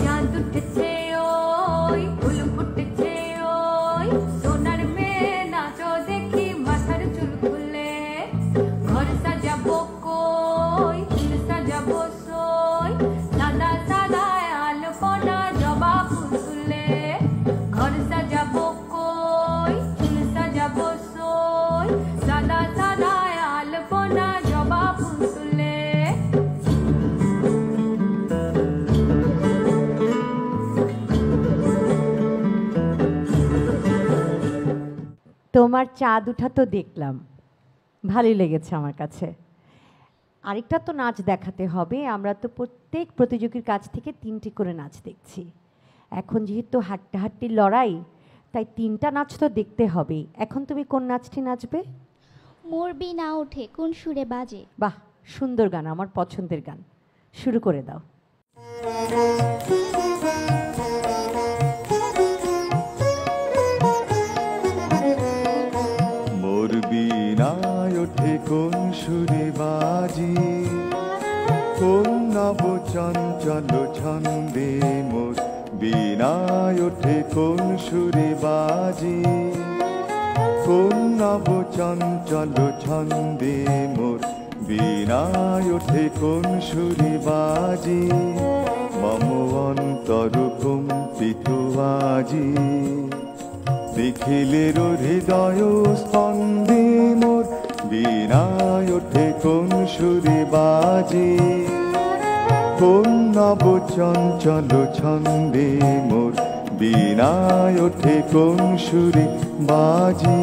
চাঁদ উঠেছে ওই ফুল ফুটেছে ওই, সোনার মেয়ে নাচো দেখি মাথার চুল খুলে। ঘর সাজাবো কই ফুল সাজাবো সই, সাদা সাদা আলপনা জবা ফুল তুলে। ঘর সাজাবো কই ফুল সাজাবো সই, সাদা সাদা আলপনা জবা ফুল তুলে। তোমার চাঁদ উঠা তো দেখলাম, ভালোই লেগেছে আমার কাছে। আরেকটা তো নাচ দেখাতে হবে, আমরা তো প্রত্যেক প্রতিযোগীর কাছ থেকে 3টি করে নাচ দেখছি। এখন যেহেতু হাড্ডাহাড্ডির লড়াই, তাই 3টা নাচ তো দেখতে হবে। এখন তুমি কোন নাচটি নাচবে? মোর বিনা ওঠে কোন সুরে বাজে। বাহ, সুন্দর গান, আমার পছন্দের গান, শুরু করে দাও। মোর বিনায় ওঠে কোন সুরে বাজি, কোন নব চঞ্চল ছন্দে। মোর বিনায় ওঠে কোন সুরে বাজি, কোন নব চঞ্চল ছন্দে। মোর বিনায় ওঠে কোন সুরে বাজি, মম অন্তর কম্পিত আজি। দেখিলের হৃদয় স্পন্দে মোর বিনায় ওঠে কোন সুরে বাজি, কোন নব চঞ্চল ছন্দে। মোর বিনায় ওঠে কোন সুরে বাজি।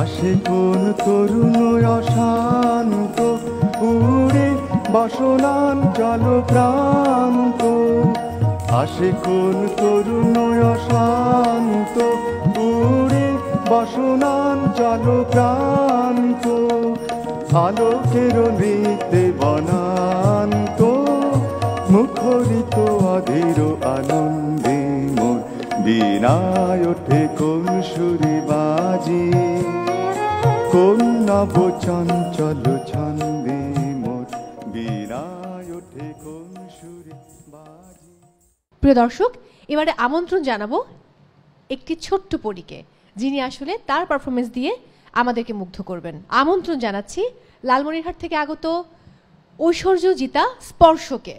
আসে কোন তরুণ অশান্ত, উড়ে বসনাঞ্চল প্রান্ত। আসে কোন তরুণ অশান্ত, উড়ে বসনাঞ্চল প্রান্ত। আলোকের নৃত্যে বনান্ত, মুখরিত অধীর আনন্দে। মোর বিনায় ওঠে কোন সুরে বাজি, কোন নব চঞ্চল ছন্দে। মোর বিনায় ওঠে কোন সুরে বাজি। প্রিয় দর্শক, এবারে আমন্ত্রণ জানাবো একটি ছোট্ট পরীকে, যিনি আসলে তার পারফরমেন্স দিয়ে আমাদেরকে মুগ্ধ করবেন। আমন্ত্রণ জানাচ্ছি লালমনিরহাট থেকে আগত ঐশ্বর্য জিতা স্পর্শকে।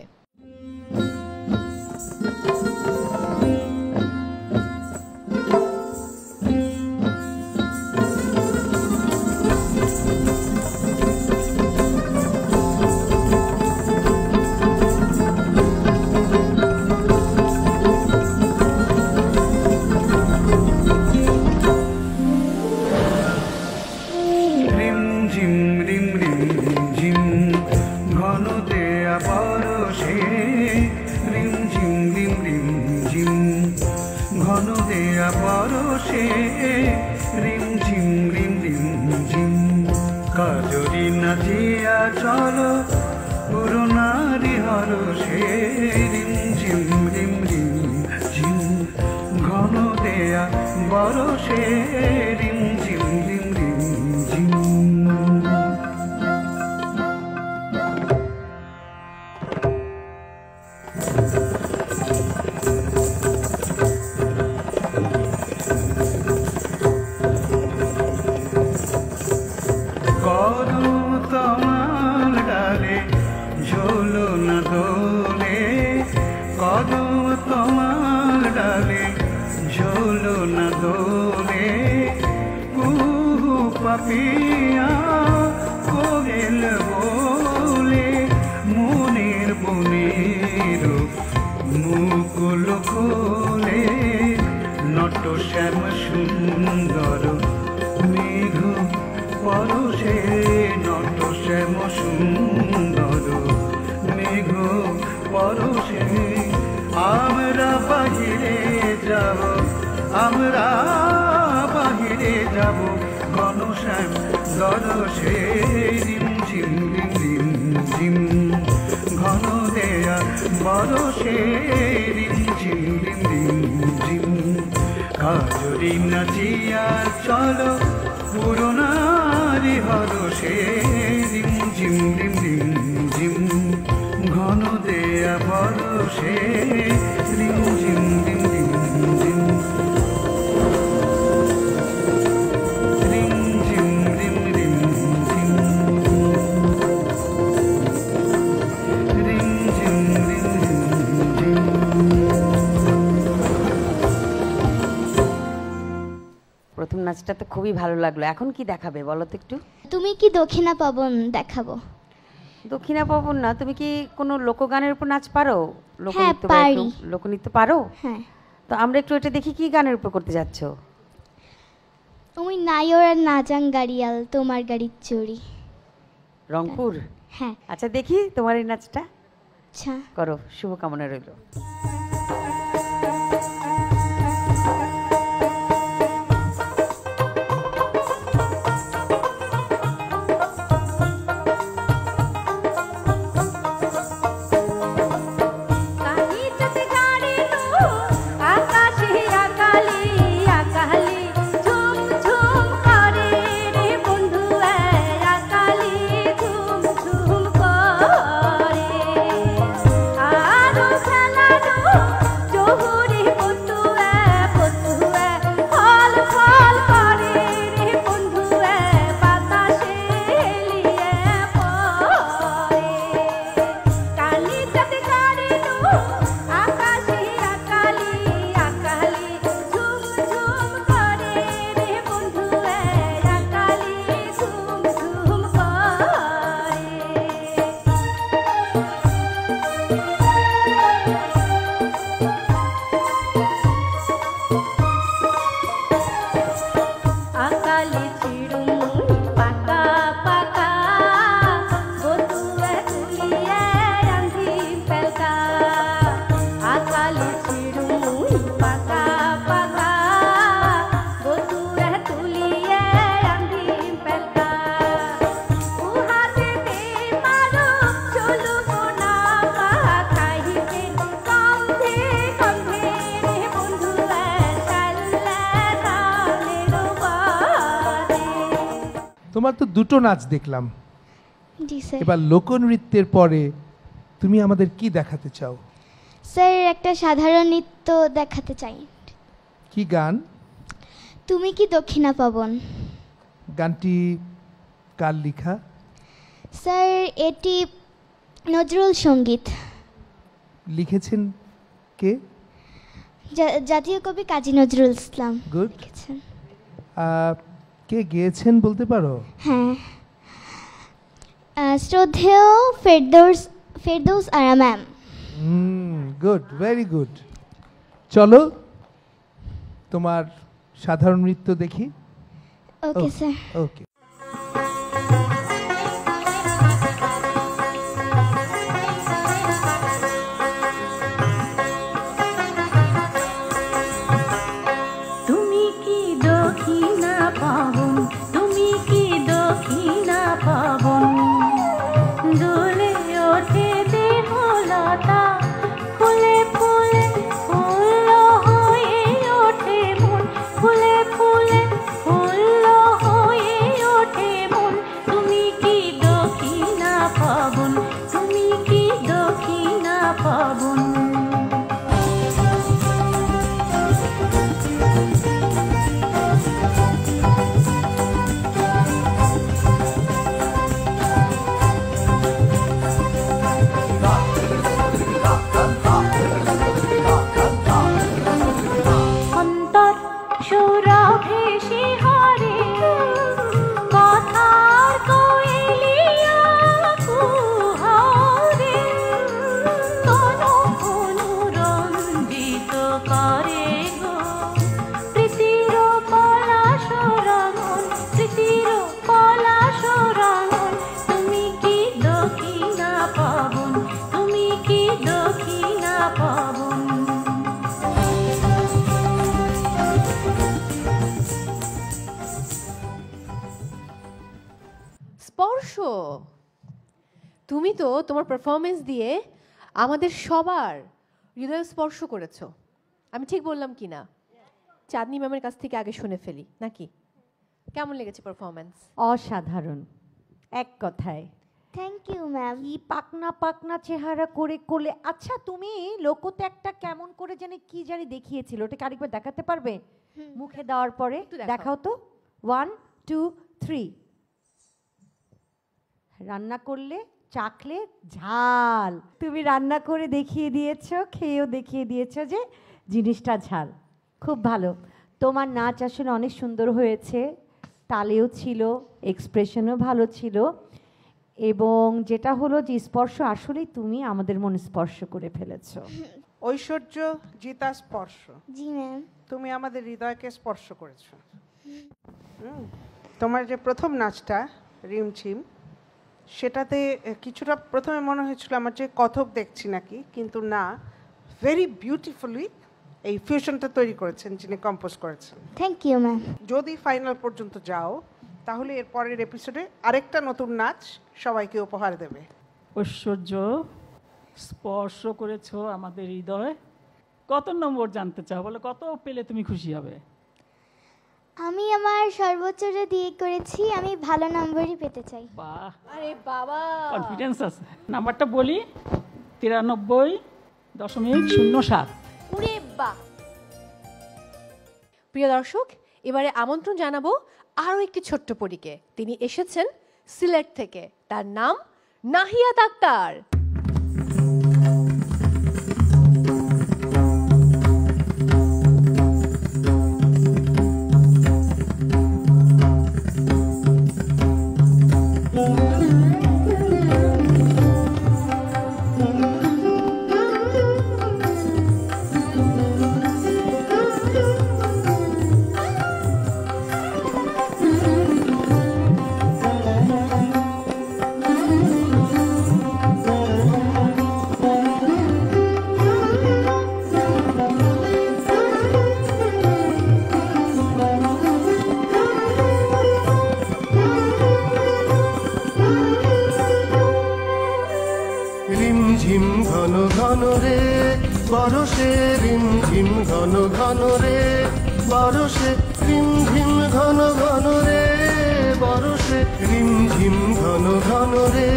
পরশে রিম ঝিম ঝিম কাজরি নাচিয়া চলো পুরনারি হরষে রিম ঝিম ঝিম দেয়া বরষে রিম ঝিম রিম রিম ঝিম কদম তোমার ডালে ঝোলো না দোলে কদম তোমার ডালে ঝোলো না দোলে কুহু পাপিয়া কোয়েল বলে মনের বনের মুকুল খোলে নট শ্যাম সুন্দর মেঘ পরশে নট শ্যাম সুন্দর মেঘ পরশে আমরা বাহিরে যাব আমরা বাহিরে যাব ঘন শ্যাম দরশে রিম ঝিম রিম রিম ঝিম ঘন দেয়া বরষে রিম ঝিম রিম রিম ঝিম কাজরি নাচিয়া চলো পুরনারি হরষে রিম ঝিম রিম রিম ঝিম ঘন দেয়া বরষে রিম ঝিম রিম রিম ঝিম রিম ঝিম রিম রিম ঝিম রিম ঝিম রিম রিম ঝিম প্রথম নাচটা তো খুবই ভালো লাগলো। এখন কি দেখাবে বলো তো একটু? তুমি কি দক্ষিণা পবন দেখাবো? দক্ষিণা পবন না, তুমি কি কোনো লোকগানের উপর নাচ পারো? হ্যাঁ, বা একটু পারি। লোকনৃত্য পারো? হ্যাঁ। তো আমরা একটু এটা দেখি, কি গানের উপর করতে যাচ্ছ? তুমি নাইওর আর নাজাং গাড়িয়াল তোমার গাড়ির চড়ি। রংপুর? হ্যাঁ। আচ্ছা দেখি তোমার এই নাচটা। আচ্ছা করো, শুভকামনা রইল। তোমার তো দুটো নাচ দেখলাম, জি স্যার। এবার লোকনৃত্যের পরে তুমি আমাদের কি দেখাতে চাও? স্যার একটা সাধারণ নৃত্য দেখাতে চাই। কি গান? তুমি কি দক্ষিণা পবন। গানটি কার লেখা? স্যার এটি নজরুল সঙ্গীত। লিখেছেন কে? জাতীয় কবি কাজী নজরুল ইসলাম গুড। লিখেছেন। কে গেয়েছেন বলতে পারো? হ্যাঁ, শ্রদ্ধেয় Ferdous Ara ma'am. Good, very good. চলো তোমার সাধারণ নৃত্য দেখি। Okay sir. ওকে। তুমি কি দক্ষিণা পবন, তুমি কি দক্ষিণা পবন, দোলে ওঠে দেহলতা, ফুলে ফুলে ফুল হয়ে ওঠে পাবন, তুমি কি দক্ষিণা পাবন। অন্তর সুরভে শিহরে কথার কোয়েলিয়া কুহরে তনু অনুরঞ্জিত করে গো প্রীতির পলাশ রঙন, প্রীতির পলাশ রঙন। তুমি কি দক্ষিণা পাবন, তুমি কি দক্ষিণা পাবন। স্পর্শ, তুমি তো তোমার পারফরমেন্স দিয়ে আমাদের সবার হৃদয় স্পর্শ করেছো। আমি ঠিক বললাম কি না? চাঁদনি ম্যামের কাছ থেকে আগে শুনে ফেলি নাকি? কেমন লেগেছে পারফরমেন্স? অসাধারণ, এক কথায়। Thank you ma'am. কি পাকনা পাকনা চেহারা করে করলে। আচ্ছা, তুমি লোকত্যাগটা কেমন করে জানি কি জানি দেখিয়েছিল, ওটাকে আরেকবার দেখাতে পারবে? মুখে দেওয়ার পরে দেখাও তো। 1 2 3। রান্না করলে চাখলে ঝাল। তুমি রান্না করে দেখিয়ে দিয়েছো, খেয়েও দেখিয়ে দিয়েছো যে জিনিসটা ঝাল। খুব ভালো। তোমার নাচ আসলে অনেক সুন্দর হয়েছে, তালেও ছিল, এক্সপ্রেশনও ভালো ছিল, এবং যেটা হলো যে স্পর্শ, আসলেই তুমি আমাদের মনে স্পর্শ করে ফেলেছো। ঐশ্বর্য জিতা স্পর্শ। জি ম্যাম। তুমি আমাদের হৃদয়কে স্পর্শ করেছো। তোমার যে প্রথম নাচটা রিমঝিম, সেটাতে কিছুটা প্রথমে মনে হয়েছিল আমার যে কথক দেখছি নাকি, কিন্তু না, ভেরি বিউটিফুলি এই ফিউশনটা তৈরি করেছেন যিনি কম্পোজ করেছেন। Thank you ma'am. যদি ফাইনাল পর্যন্ত যাও তাহলে এর পরের এপিসোডে আরেকটা নতুন নাচ সবাইকে উপহার দেবে। ঐশ্বর্য, স্পর্শ করেছো আমাদের হৃদয়। কত নম্বর জানতে চাও? বলে কত পেলে তুমি খুশি হবে? আমি আমার সর্বোচ্চটা দিয়ে করেছি, আমি ভালো নম্বরই পেতে চাই। বাহ, আরে বাবা, কনফিডেন্স আছে। নাম্বারটা বলি, 93.07। ওরে বাহ। প্রিয় দর্শক, এবারে আমন্ত্রণ জানাবো আরও একটি ছোট্ট পরীকে। তিনি এসেছেন সিলেট থেকে। তার নাম নাহিয়াত আক্তার। রিমঝিম ঘন ঘন রে বরষে, রিমঝিম ঘন ঘন রে বরষে, রিমঝিম ঘন ঘন রে বরষে, রিমঝিম ঘন ঘন রে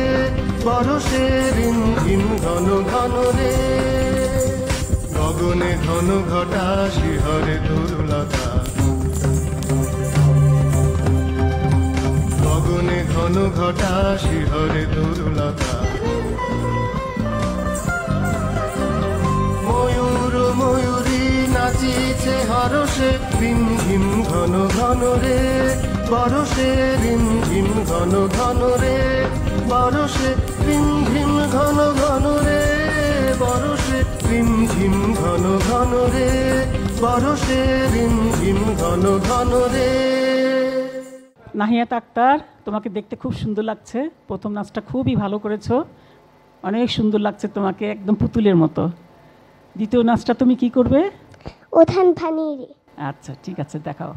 বরষে, রিমঝিম ঘন ঘন রে। গগনে ঘন ঘটা শিহরে দুর্লতা, গগনে ঘন ঘটা শিহরে দুর্লতা। ময়ূর ময়ূরী নাচিছে হরষে, রিমঝিম ঘন ঘন রে বরষে, রিমঝিম ঘন ঘন রে বরষে, রিমঝিম ঘন ঘন রে বরষে, রিমঝিম ঘন ঘন রে বরষে, রিমঝিম ঘন ঘন রে। নাহিয়াত আক্তার, তোমাকে দেখতে খুব সুন্দর লাগছে। প্রথম নাচটা খুবই ভালো করেছো, অনেক সুন্দর লাগছে তোমাকে, একদম পুতুলের মতো। দ্বিতীয় নাচটা তুমি কি করবে? ওথান ফানি রে। আচ্ছা, ঠিক আছে, দেখাও।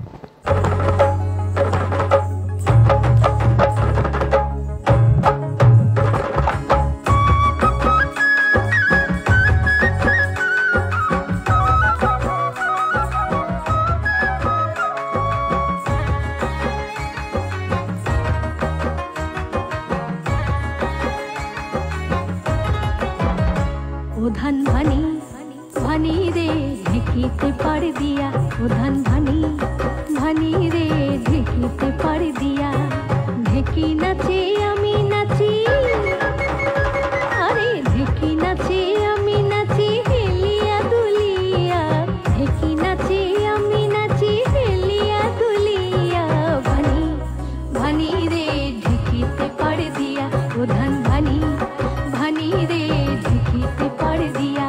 ধান ভানি ভানি রে ঢেকিতে পার দিয়া ও ধান ভানি ভানি রে ঢেকিতে পার দিয়া ঢেকি নাচে আমি নাচি আরে ঢেকি নাচে আমি নাচি হেলিয়া দুলিয়া ঢেকি নাচে আমি নাচি হেলিয়া দুলিয়া ভানি ভানি রে ঢেকিতে পার দিয়া ও ধান ভানি ভানি রে ঢেকিতে পার দিয়া।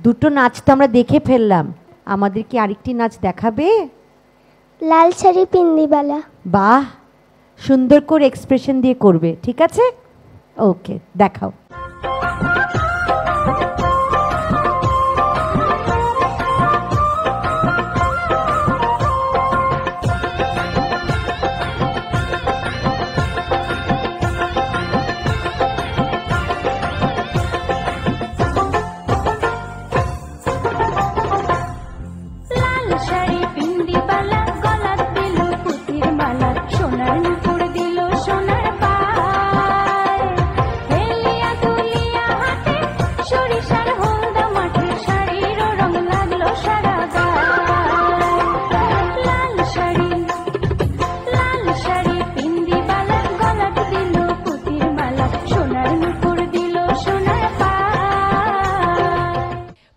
দুটো নাচ তো আমরা দেখে ফেললাম, আমাদের কি আরেকটি নাচ দেখাবে? লাল শাড়ি পিন্দিবালা। বাহ, সুন্দর করে এক্সপ্রেশন দিয়ে করবে, ঠিক আছে? ওকে, দেখাও।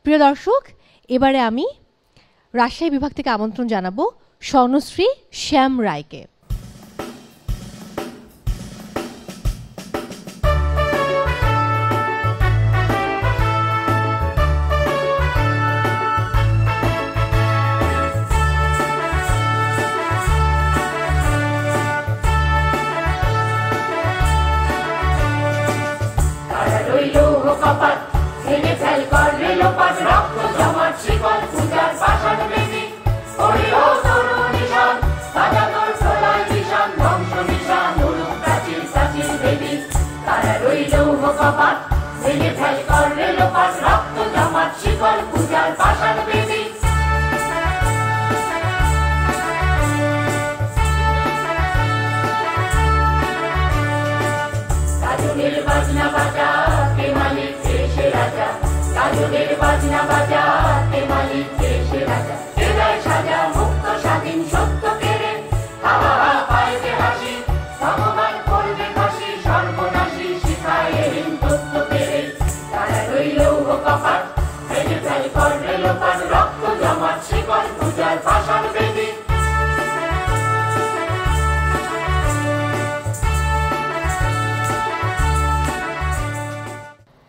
প্রিয় দর্শক, এবারে আমি রাজশাহী বিভাগ থেকে আমন্ত্রণ জানাবো স্বর্ণশ্রী শ্যাম রায়কে।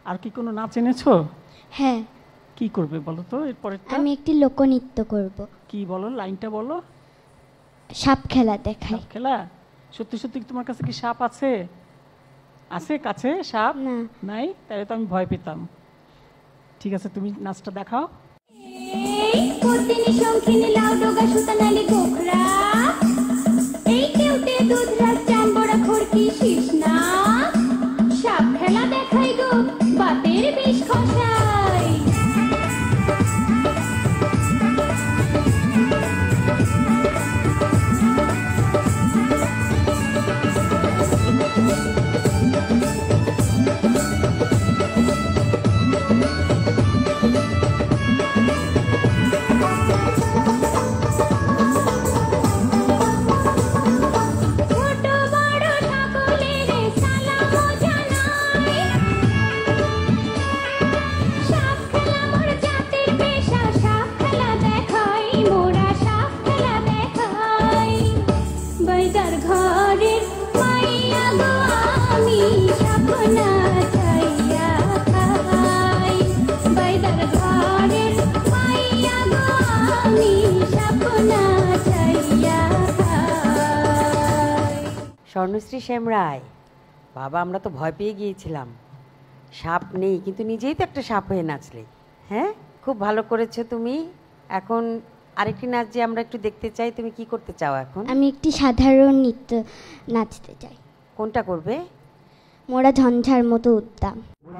আর কি কোনো নাচ এনেছো? হ্যাঁ। কি করবে বলো তো এরপরেরটা? আমি একটি লোকনৃত্য করব। কি বলো, লাইনটা বলো। সাপ খেলা দেখাই। সাপ খেলা? সত্যি সত্যি তোমার কাছে কি সাপ আছে? আছে কাছে সাপ? না। নাই? তাহলে তো আমি ভয় পেতাম। ঠিক আছে, তুমি নাচটা দেখাও। এই পরদিনী শঙ্খিনী লাউ ডগা সুতানালি গোখরা এই কেউটে দুধ রাজ চান বড়া খড়কি শিশনা সাপ খেলা দেখাই গো বাতের বিষ খসাই। স্বর্ণশ্রী শ্যাম রায়, বাবা আমরা তো ভয় পেয়ে গিয়েছিলাম, সাপ নেই কিন্তু নিজেই তো একটা সাপ হয়ে নাচলে। হ্যাঁ, খুব ভালো করেছো তুমি। এখন আরেকটি নাচ যে আমরা একটু দেখতে চাই, তুমি কি করতে চাও এখন? আমি একটি সাধারণ নৃত্য নাচতে চাই। কোনটা করবে? মোরা ঝঞ্ঝার মতো উদ্দাম।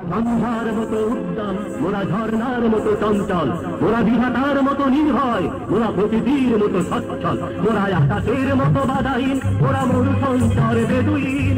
ঝঞ্ঝার মতো উদ্দাম, মোরা ঝর্ণার মতো চঞ্চল, মোরা বিধাতার মতো নির্ভয়, মোরা প্রকৃতির মতো সচ্ছল, মোরা আকাশের মতো বাধাহীন, মোরা মরু সঞ্চর বেদুইন।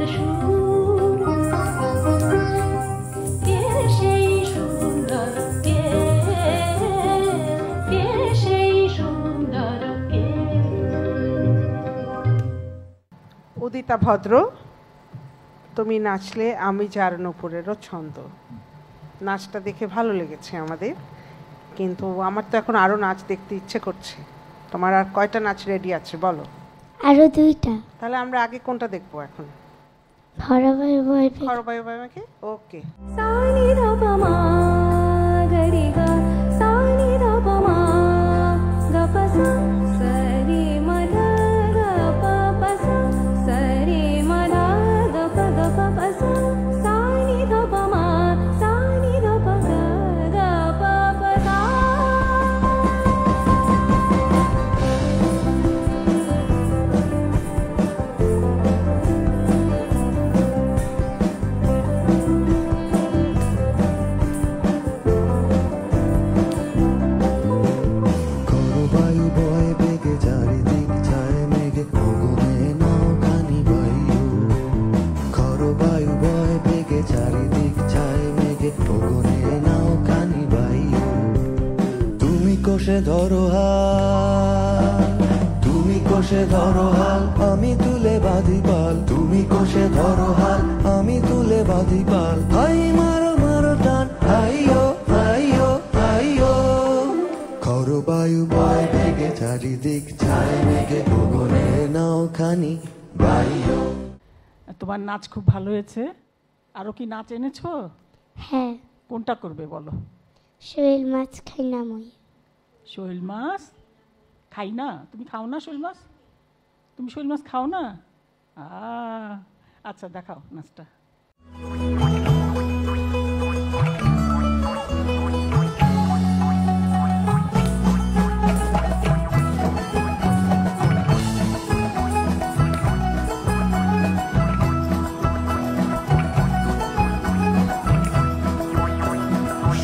উদিতা ভদ্র, তুমি নাচলে আমি যার নূপুরেরও ছন্দ। নাচটা দেখে ভালো লেগেছে আমাদের, কিন্তু আমার তো এখন আরও নাচ দেখতে ইচ্ছে করছে। তোমার আর কয়টা নাচ রেডি আছে বলো? আরো 2টা। তাহলে আমরা আগে কোনটা দেখবো এখন? হরবাই বয় হরবাই বয়কে। ওকে। সানি ধাপা মা গরি গা, সানি ধাপা মা গা পা সা, সরি মা ধা গা পা পা সা, সরি মা ধা গা পা পা সা, সানি ধাপা মা, সানি ধাপা গা গা পা পা সা। বায়ু বয় বেগে চারিদিক ছায় মেঘে গগনে নাওখানি বায়ু। খর বায়ু বয় বেগে চারিদিক ছায় মেঘে গগনে নাওখানি বায়ু। তুমি কোষে ধরো হাল, তুমি কোষে ধরো হাল, আমি তুলে বাঁধি পাল। তুমি কোষে ধরো হাল, আমি তুলে বাঁধি পাল। হাই মারো মারো টান, হাইও হাইও হাইও। খর বায়ু বয় বেগে চারিদিক ছায় মেঘে গগনে নাওখানি বায়ু। তোমার নাচ খুব ভালো হয়েছে। আরো কি নাচ এনেছো? হ্যাঁ। কোনটা করবে বলো? শৈল মাছ খাই না মই। শৈল মাছ খাই না? তুমি খাও না শৈল মাছ? তুমি শৈল মাছ খাও না? আচ্ছা দেখাও নাচটা।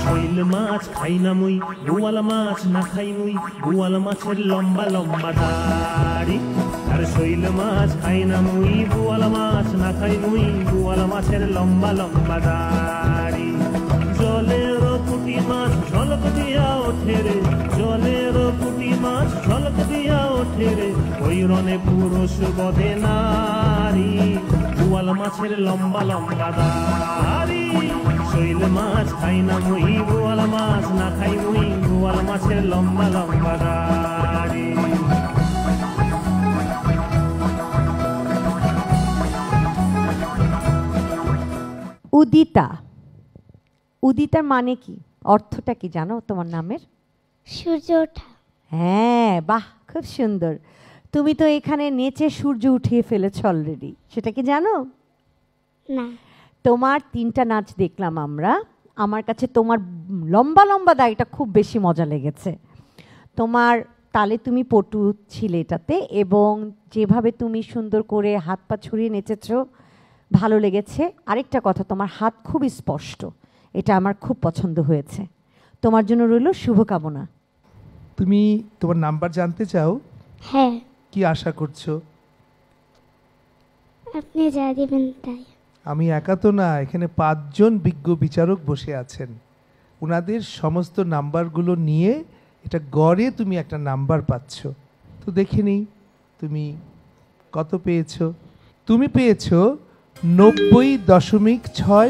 শৈল মাছ খাই না মুই, বোয়াল মাছ না খাই মুই, বোয়াল মাছের লম্বা লম্বা দাড়ি। আর শৈল মাছ খাই না মুই, বোয়াল মাছ না খাই মুই, বোয়াল মাছের লম্বা লম্বা দাড়ি। জলের পুঁটি মাছ ঝলক দিয়া ওঠে রে, জলের পুঁটি মাছ ঝলক দিয়া ওঠে রে, ওই রনে পুরুষ বধে নারী। বোয়াল মাছের লম্বা লম্বা দাড়ি। শৈল মাছ খাই না মুই, বোয়াল মাছ না খাই মুই, বোয়াল মাছের লম্বা লম্বা দাড়ি। উদিতা, উদিতার মানে কি, অর্থটা কি জানো তোমার নামের? সূর্য ওঠা। হ্যাঁ, বাহ, খুব সুন্দর। তুমি তো এখানে নেচে সূর্য উঠিয়ে ফেলেছ অলরেডি, সেটা কি জানো? না। তোমার 3টা নাচ দেখলাম আমরা। আমার কাছে তোমার লম্বা লম্বা দাড়িটা খুব বেশি মজা লেগেছে। তোমার তালে তুমি পটু ছিলে এটাতে, এবং যেভাবে তুমি সুন্দর করে হাত পা ছড়িয়ে নেচেছ ভালো লেগেছে। আরেকটা কথা, তোমার হাত খুব স্পষ্ট, এটা আমার খুব পছন্দ হয়েছে। তোমার জন্য রইল শুভকামনা। তুমি তোমার নাম্বার জানতে চাও? হ্যাঁ। কি আশা করছো? আপনি যা দিবেন তাই। আমি একা তো না, এখানে 5 জন বিজ্ঞ বিচারক বসে আছেন। ওনাদের সমস্ত নাম্বারগুলো নিয়ে এটা গড়ে তুমি একটা নাম্বার পাচ্ছ। তো দেখে নিই তুমি কত পেয়েছো। তুমি পেয়েছো 90.6।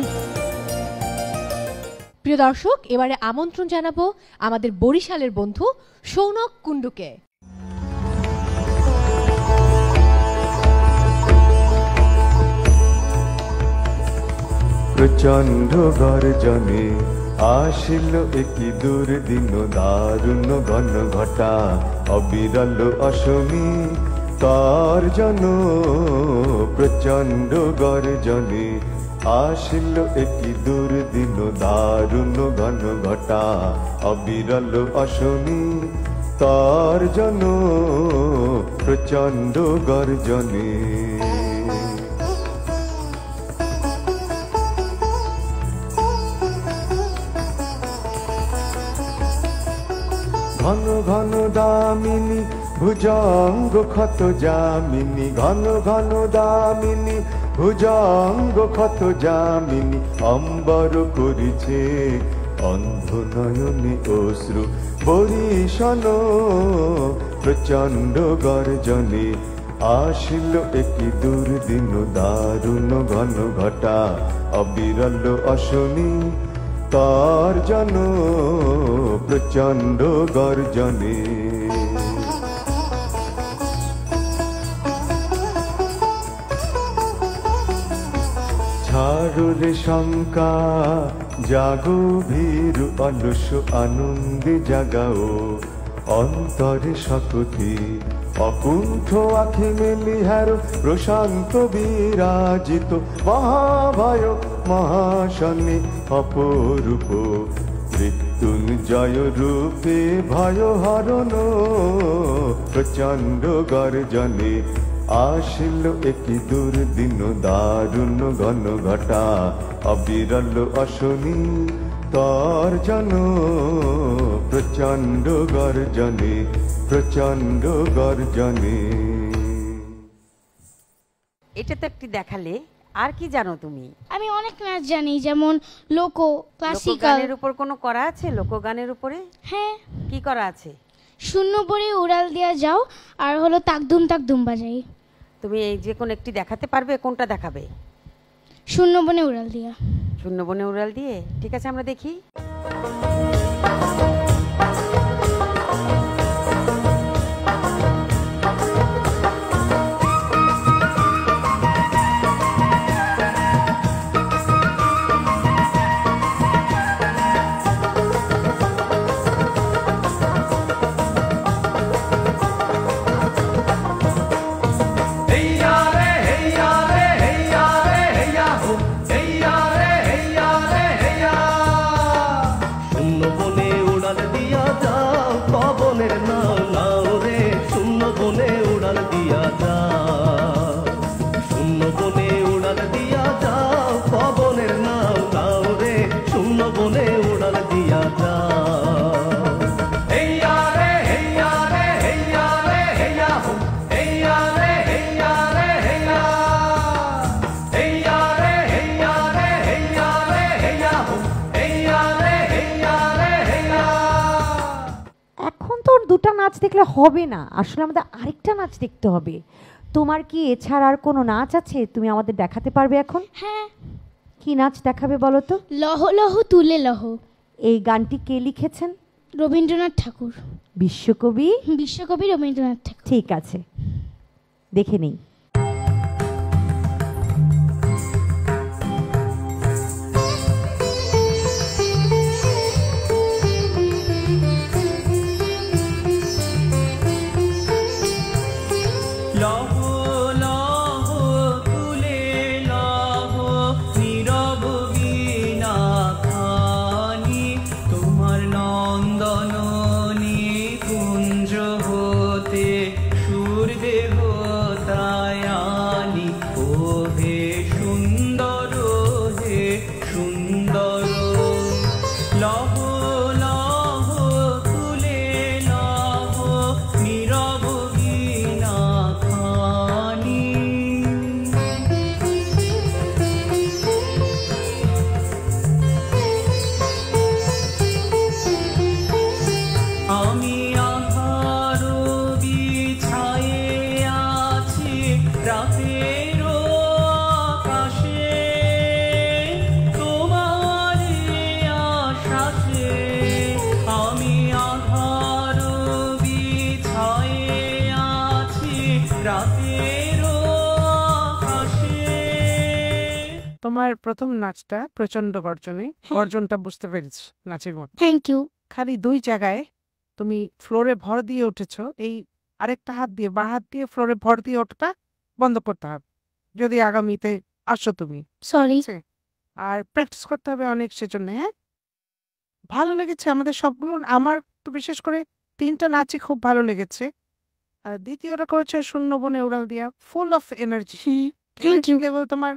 প্রিয় দর্শক, এবারে আমন্ত্রণ জানাবো আমাদের বরিশালের বন্ধু সৌনক কুণ্ডুকে। প্রচণ্ড গর্জনে আসিল একই দুর্দিন, দারুণ ঘন ঘটা অবিরল অসমী তার জন। প্রচণ্ড গর্জনে আসিল একই দুর্দিন, দারুণ ঘন ঘটা অবিরল অসমী তার জন। প্রচণ্ড গর্জনে ঘন ঘন দামিনী ভুজঙ্গ ক্ষত যামিনী, ঘন ঘন দামিনী ভুজঙ্গ ক্ষত যামিনী। অম্বর করিছে অন্ধ নয়নে অশ্রু বরিশন। প্রচণ্ড গর্জনে আসিল একই দুর্দিন দারুণ ঘন ঘটা অবিরল অশনি তর্জন প্রচণ্ড গর্জনে ছাড়ো রে শঙ্কা জাগো ভীরু অলস আনন্দে জাগাও অন্তরে শক্তি অকুণ্ঠ আখি মেলি হার প্রশান্ত বিরাজিত মহাভয় মহাশনি অপরূপ মৃত্যুঞ্জয় রূপে ভয় হরণ প্রচণ্ড গর্জনে আসিল একই দুর্দিন দারুণ ঘন ঘটা অবিরল অশনি তর্জন প্রচণ্ড গর্জনে প্রচণ্ড গর্জনে। এটা তো একটি দেখালে, আর কি জানো তুমি? আমি অনেক নাচ জানি, যেমন ক্লাসিক্যাল। লোকগানের উপর কোনো করা আছে? লোকগানের উপরে হ্যাঁ। কি করা আছে? শূন্য পরে উড়াল দিয়া যাও, আর হলো তাকদুম তাকদুম বাজাই। তুমি এই যে কোন একটি দেখাতে পারবে? কোনটা দেখাবে? শূন্য বনে উড়াল দিয়া। শূন্য বনে উড়াল দিয়ে, ঠিক আছে, আমরা দেখি। দুটা নাচ দেখলে হবে না, আসলে আমাদের আরেকটা নাচ দেখতে হবে। তোমার কি এছাড়া আর কোনো নাচ আছে তুমি আমাদের দেখাতে পারবে এখন? হ্যাঁ। কি নাচ দেখাবে বলো তো? লহ লহ তুলে লহ। এই গানটি কে লিখেছেন? রবীন্দ্রনাথ ঠাকুর। বিশ্বকবি? বিশ্বকবি রবীন্দ্রনাথ ঠাকুর। ঠিক আছে, দেখে নেই। তোমার প্রথম নাচটা প্রচন্ড গর্জনে, গর্জনটা বুঝতে পেরেছি নাচের মধ্যে। Thank you. খালি দুই জায়গায় তুমি ফ্লোরে ভর দিয়ে উঠেছো, এই আরেকটা হাত দিয়ে বা হাত দিয়ে ফ্লোরে ভর দিয়ে ওঠাটা বন্ধ করতে হবে যদি আগামীতে আসো তুমি। সরি। আর প্র্যাকটিস করতে হবে অনেক সেজন্য। হ্যাঁ, ভালো লেগেছে আমাদের সবগুলো। আমার তো বিশেষ করে তিনটা নাচই খুব ভালো লেগেছে। আর দ্বিতীয়টা করেছে শূন্য বনে উড়াল দিয়া, ফুল অফ এনার্জি। লেভেল তোমার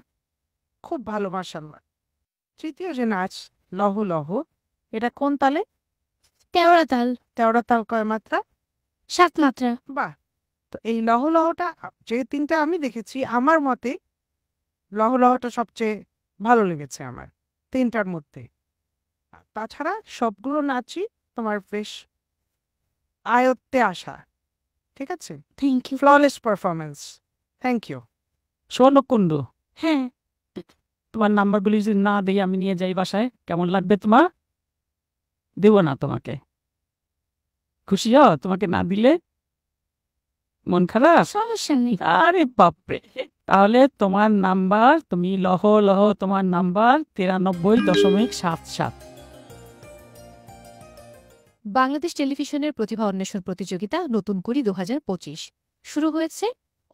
খুব ভালো, মাশাআল্লাহ। তৃতীয় যে নাচ লহ লহ, এটা কোন তালে? তেওড়া তাল। তেওড়া তাল কয় মাত্রা? 7 মাত্রা। বাহ। তো এই লহ লহটা যে তিনটা আমি দেখেছি, আমার মতে লহ লহটা সবচেয়ে ভালো লেগেছে আমার তিনটার মধ্যে। তাছাড়া সবগুলো নাচই তোমার বেশ আয়ত্তে আসা, ঠিক আছে? Thank you. Flawless performance. Thank you. স্বর্ণকুণ্ড, হ্যাঁ তোমার নাম্বারগুলি যদি না দিই আমি নিয়ে যাই বাসায়, কেমন লাগবে তোমার? দেব না তোমাকে। খুশি হও তোমাকে না দিলে? মন খারাপ? সমস্যা নেই। আরে বাপরে, তাহলে তোমার নাম্বার, তুমি লহ তোমার নাম্বার 93.77। বাংলাদেশ টেলিভিশনের প্রতিভা অন্বেষণ প্রতিযোগিতা নতুন করি 2025 শুরু হয়েছে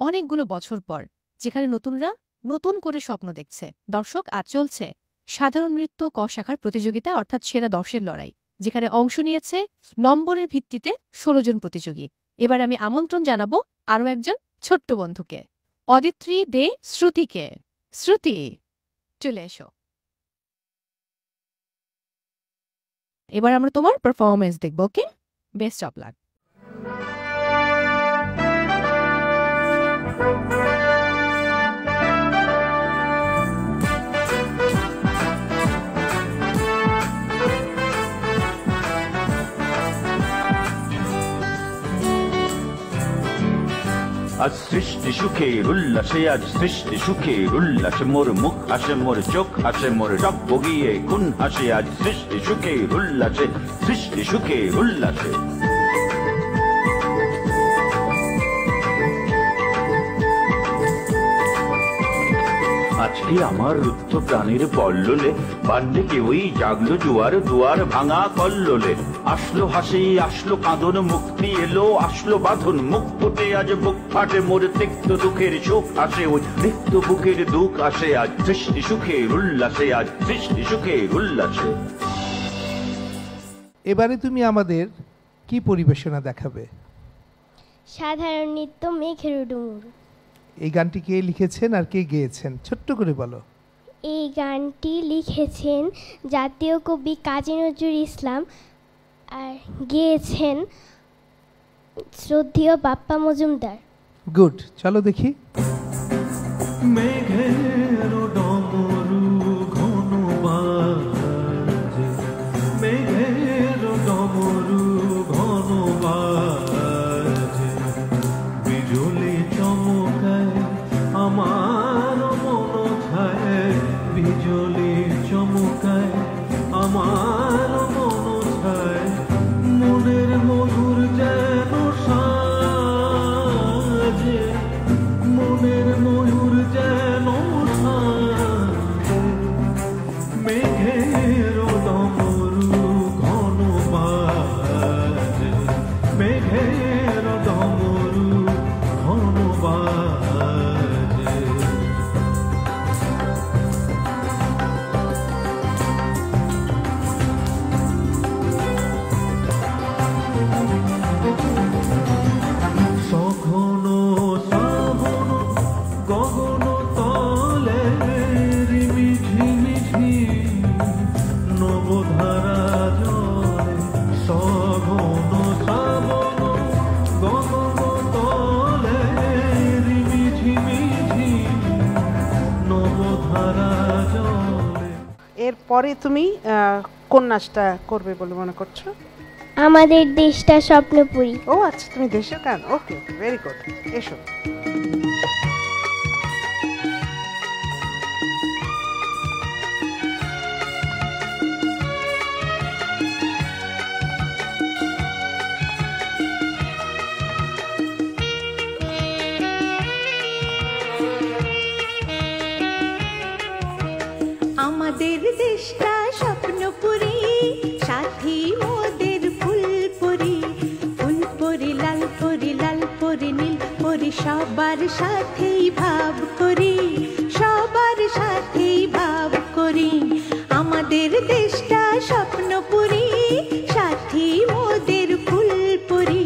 অনেকগুলো বছর পর, যেখানে নতুনরা নতুন করে স্বপ্ন দেখছে। দর্শক, আজ চলছে সাধারণ নৃত্য ক শাখার প্রতিযোগিতা, অর্থাৎ সেরা 10-এর লড়াই, যেখানে অংশ নিয়েছে নম্বরের ভিত্তিতে 16 জন প্রতিযোগী। এবার আমি আমন্ত্রণ জানাবো আরও একজন ছোট্ট বন্ধুকে, অদিত্রী দে শ্রুতিকে। শ্রুতি, চলে এসো। এবার আমরা তোমার পারফরমেন্স দেখব। ওকে, বেস্ট অফ লাক। আজ সৃষ্টি সুখের উল্লাসে, আজ সৃষ্টি সুখের উল্লাসে, মোর মুখ হাসে, মোর চোখ হাসে, মোর সব বগিয়ে খুন হাসে, আজ সৃষ্টি সুখের উল্লাসে, সৃষ্টি সুখের উল্লাসে। আজকে আমার রুদ্ধ প্রাণীর পল্ললে, বান্ডে কেউই জাগলো জোয়ার, দুয়ার ভাঙা কল্লোলে। আসলো হাসি, আসলো কাঁদন, মুক্তি এলো, আসলো বাঁধন, মুখ ফুটে আজ বুক ফাটে, মোর তিক্ত দুঃখের সুখ আসে, ওই তিক্ত বুকের দুঃখ আসে, আজ সৃষ্টি সুখের উল্লাসে, আজ সৃষ্টি সুখের উল্লাসে। এবারে তুমি আমাদের কি পরিবেশনা দেখাবে? সাধারণ নৃত্য মেঘের ডুমুর। এই গানটি কে লিখেছেন আর কে গেয়েছেন, ছোট্ট করে বলো। এই গানটি লিখেছেন জাতীয় কবি কাজী নজরুল ইসলাম আর গেয়েছেন শ্রদ্ধেয় বাপ্পা মজুমদার। গুড, চলো দেখি। মেঘের ডমরু ঘন বাজে, মেঘের ডমরু ঘন বাজে, বিজুলি চমকায় আমার মন ছায়, বিজুলি চমকায় আমার মন ছায়, মনের মধুর যেন সাজে, মনের ময়ূর যেন সাজে, মেঘের ডমরু ঘন বাজে, মেঘের ডমরু ঘন বাজে। সঘন শ্রাবণ গগন তলে, রিমি ঝিমি ঝিম নবধারা জলে, সঘন শ্রাবণ গগন তলে, রিমি ঝিমি ঝিম নবধারা জলে। এরপরে তুমি কোন নাচটা করবে বলে মনে করছো? আমাদের দেশটা স্বপ্নপুরী। ও আচ্ছা, তুমি দেশের গান। ওকে, ভেরি গুড, এসো। আমাদের দেশটা স্বপ্নপুরী, সাথী মোদের ফুলপুরি, ফুলপুরি লাল পরি, লাল পরি নীল পরি, সবার সাথেই ভাব করি, সবার সাথেই ভাব করি। আমাদের দেশটা স্বপ্নপুরী, সাথী মোদের ফুলপুরি,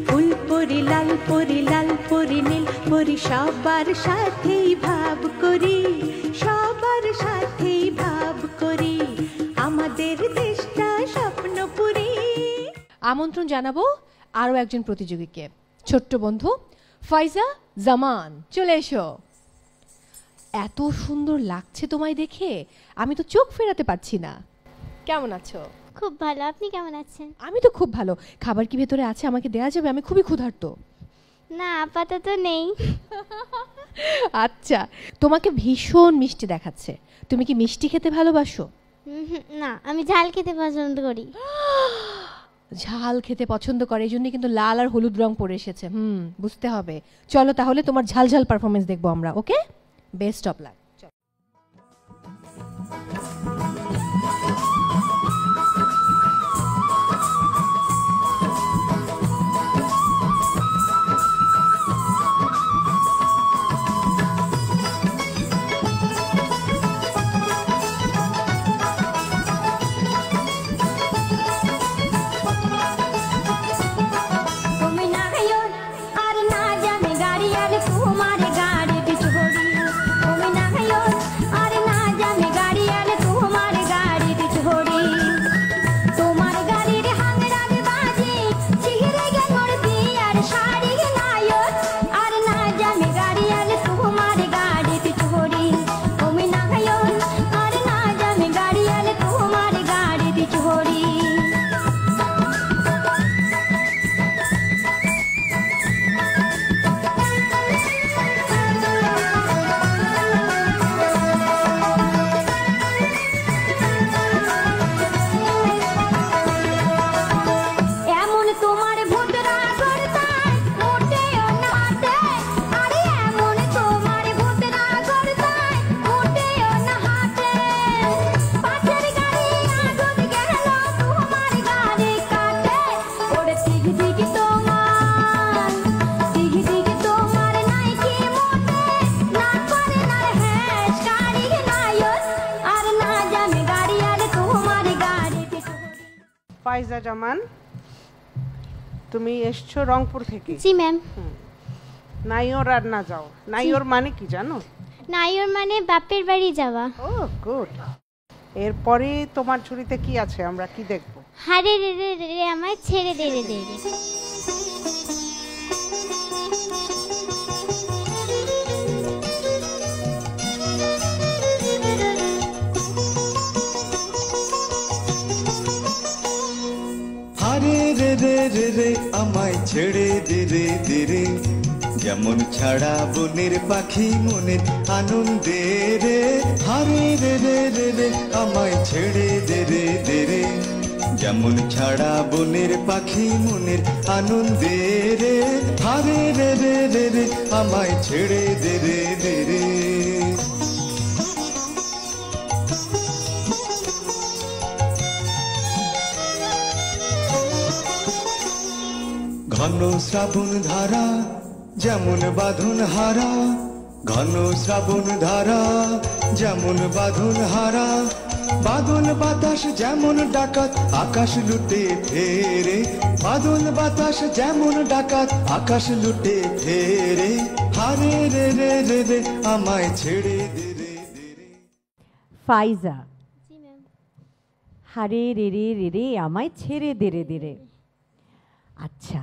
ফুলপুরি লাল পরি, লাল পরি নীল পরি, সবার সাথেই ভাব করি, সবার সাথেই ভাব করি। আমাদের দেশটা স্বপ্নপুরী। আমন্ত্রণ জানাবো আরও একজন প্রতিযোগীকে, ছোট্ট বন্ধু ফাইজা জামান, চলে এসো। এত সুন্দর লাগছে তোমায় দেখে, আমি তো চোখ ফেরাতে পারছি না। কেমন আছো? খুব ভালো, আপনি কেমন আছেন? আমি তো খুব ভালো। খাবার কি ভেতরে আছে, আমাকে দেয়া যাবে? আমি খুবই ক্ষুধার্ত। না আপাতত নেই। আচ্ছা, তোমাকে ভীষণ মিষ্টি দেখাচ্ছে, তুমি কি মিষ্টি খেতে ভালোবাসো? না, আমি ঝাল খেতে পছন্দ করি। ঝাল খেতে পছন্দ করে, এই জন্য কিন্তু লাল আর হলুদ রং পরে এসেছে। বুঝতে হবে। চলো তাহলে তোমার ঝাল ঝাল পারফরমেন্স দেখবো আমরা। ওকে, বেস্ট অফ লাক। ফাইজা জামান, তুমি এসছো রংপুর থেকে? জি ম্যাম। নাইওর আর না যাও, নাইওর মানে কি জানো? নাইওর মানে বাপের বাড়ি যাওয়া। ও গুড। এরপরে তোমার ঝুড়িতে কি আছে, আমরা কি দেখব? হারে রে রে রে আমায় ছেড়ে দে রে দে। হারে রে রে রে রে আমায় ছেড়ে দে রে দে রে, যেমন ছাড়া বনের পাখি মনের আনন্দে রে। হারে রে রে রে রে আমায় ছেড়ে দে রে দে রে, যেমন ছাড়া বনের পাখি মনের আনন্দে রে। হারে রে রে রে রে আমায় ছেড়ে দে রে দে রে। ঘন শ্রাবণ ধারা যেমন বাঁধন হারা, ঘন শ্রাবণ ধারা যেমন বাঁধন হারা, বাদল বাতাস যেমন ডাকাত আকাশ লুটে ফেরে, বাদল বাতাস যেমন ডাকাত আকাশ লুটে ফেরে। হারে রে রে রে রে আমায় ছেড়ে দে রে দে রে। ফাইজা, হারে রে রে রে রে আমায় ছেড়ে দে রে দে রে। আচ্ছা,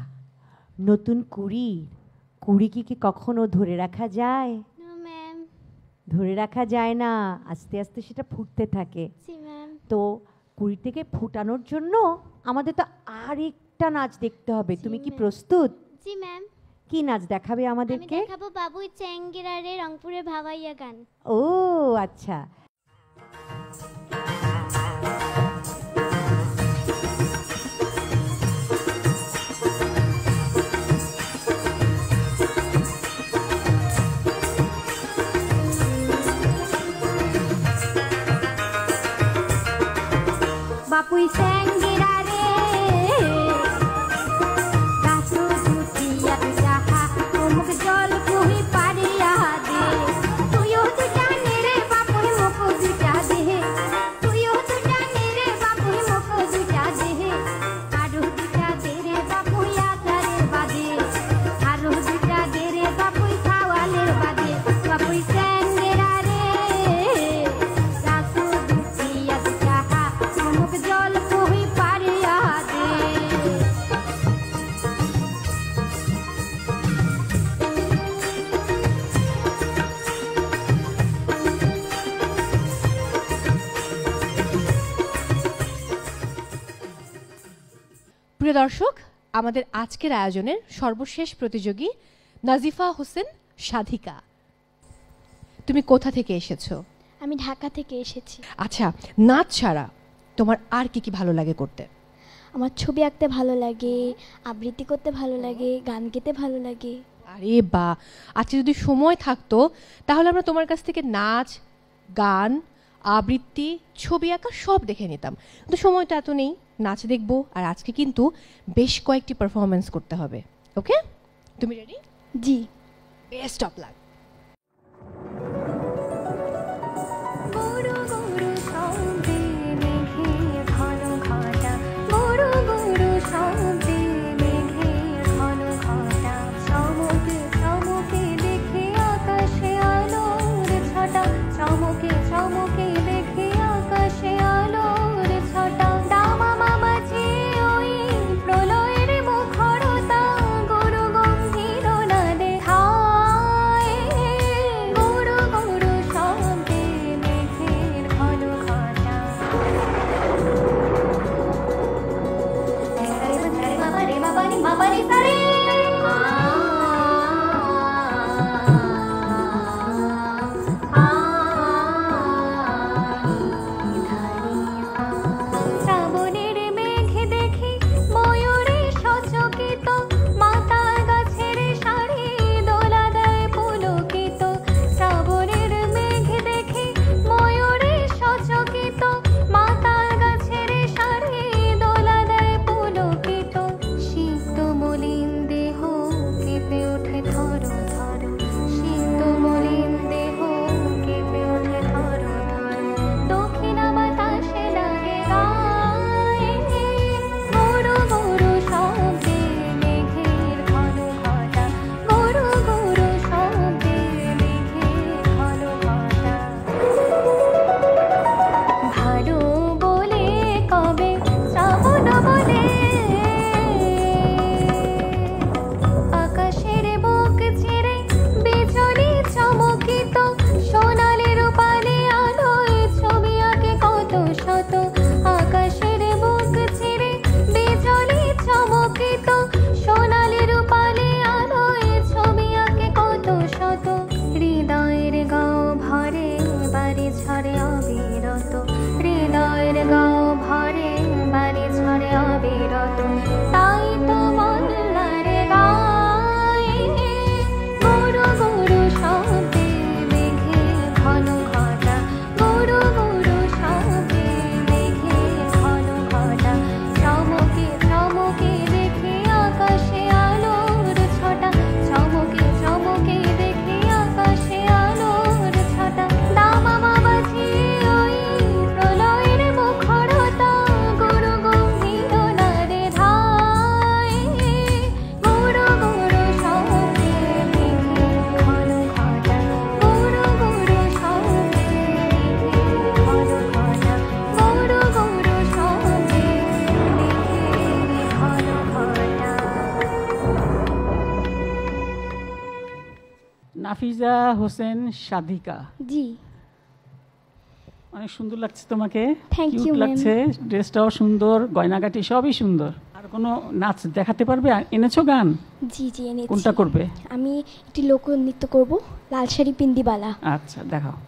নতুন কুড়ি কি কখনো ধরে রাখা যায়? ধরে রাখা যায় না, আস্তে আস্তে সেটা ফুটতে থাকে। তো কুড়িটাকে ফুটানোর জন্য আমাদের তো আরেকটা নাচ দেখতে হবে। তুমি কি প্রস্তুত? জি ম্যাম। কি নাচ দেখাবে আমাদেরকে? আমি দেখাবো বাবুই চ্যাঙ্গিরারে রংপুরে ভাওয়াইয়া গান। ও আচ্ছা। বাপুই স্যাঙ্গিরারে কাসু দুটিয়া যাহা মুখ জল কুহি পারিয়া দে, তুইও তো জানি রে বাপুই মুখ দুটা দে, তুইও তো জানি রে বাপুই মুখ দুটা দে, আরো দুটা দে রে বাপুই আচারের বাদে, আরো দুটা দে রে বাপুই খাওয়ালের বাদে। বাপুই স্যাঙ্গিরারে কাসু দুটিয়া যাহা মুখ জল কুহি পারিয়া দে। প্রিয় দর্শক, আমাদের আজকের আয়োজনের সর্বশেষ প্রতিযোগী নাজিফা হোসেন সাধিকা, তুমি কোথা থেকে এসেছো? আমি ঢাকা থেকে এসেছি। আচ্ছা, নাচ ছাড়া তোমার আর কি কি ভালো লাগে করতে? আমার ছবি আঁকতে ভালো লাগে, আবৃত্তি করতে ভালো লাগে, গান গেতে ভালো লাগে। আরে বা, আচ্ছা যদি সময় থাকতো তাহলে আমরা তোমার কাছ থেকে নাচ, গান, আবৃত্তি, ছবি আঁকা সব দেখে নিতাম, কিন্তু সময়টা এত নেই। নাচ দেখবো, আর আজকে কিন্তু বেশ কয়েকটি পারফরমেন্স করতে হবে। ওকে, তুমি রেডি? জি। Best of luck. Nafiza Hossain Sadhika, জি। অনেক সুন্দর লাগছে তোমাকে, Thank you, কিউট ma'am. লাগছে, ড্রেসটাও সুন্দর, গয়নাগাটি সবই সুন্দর। আর কোনো নাচ দেখাতে পারবে? এনেছো গান? জি জি এনেছি। কোনটা করবে? আমি একটি লোকনৃত্য করব, লাল শাড়ি পিন্দিবালা। আচ্ছা, দেখাও।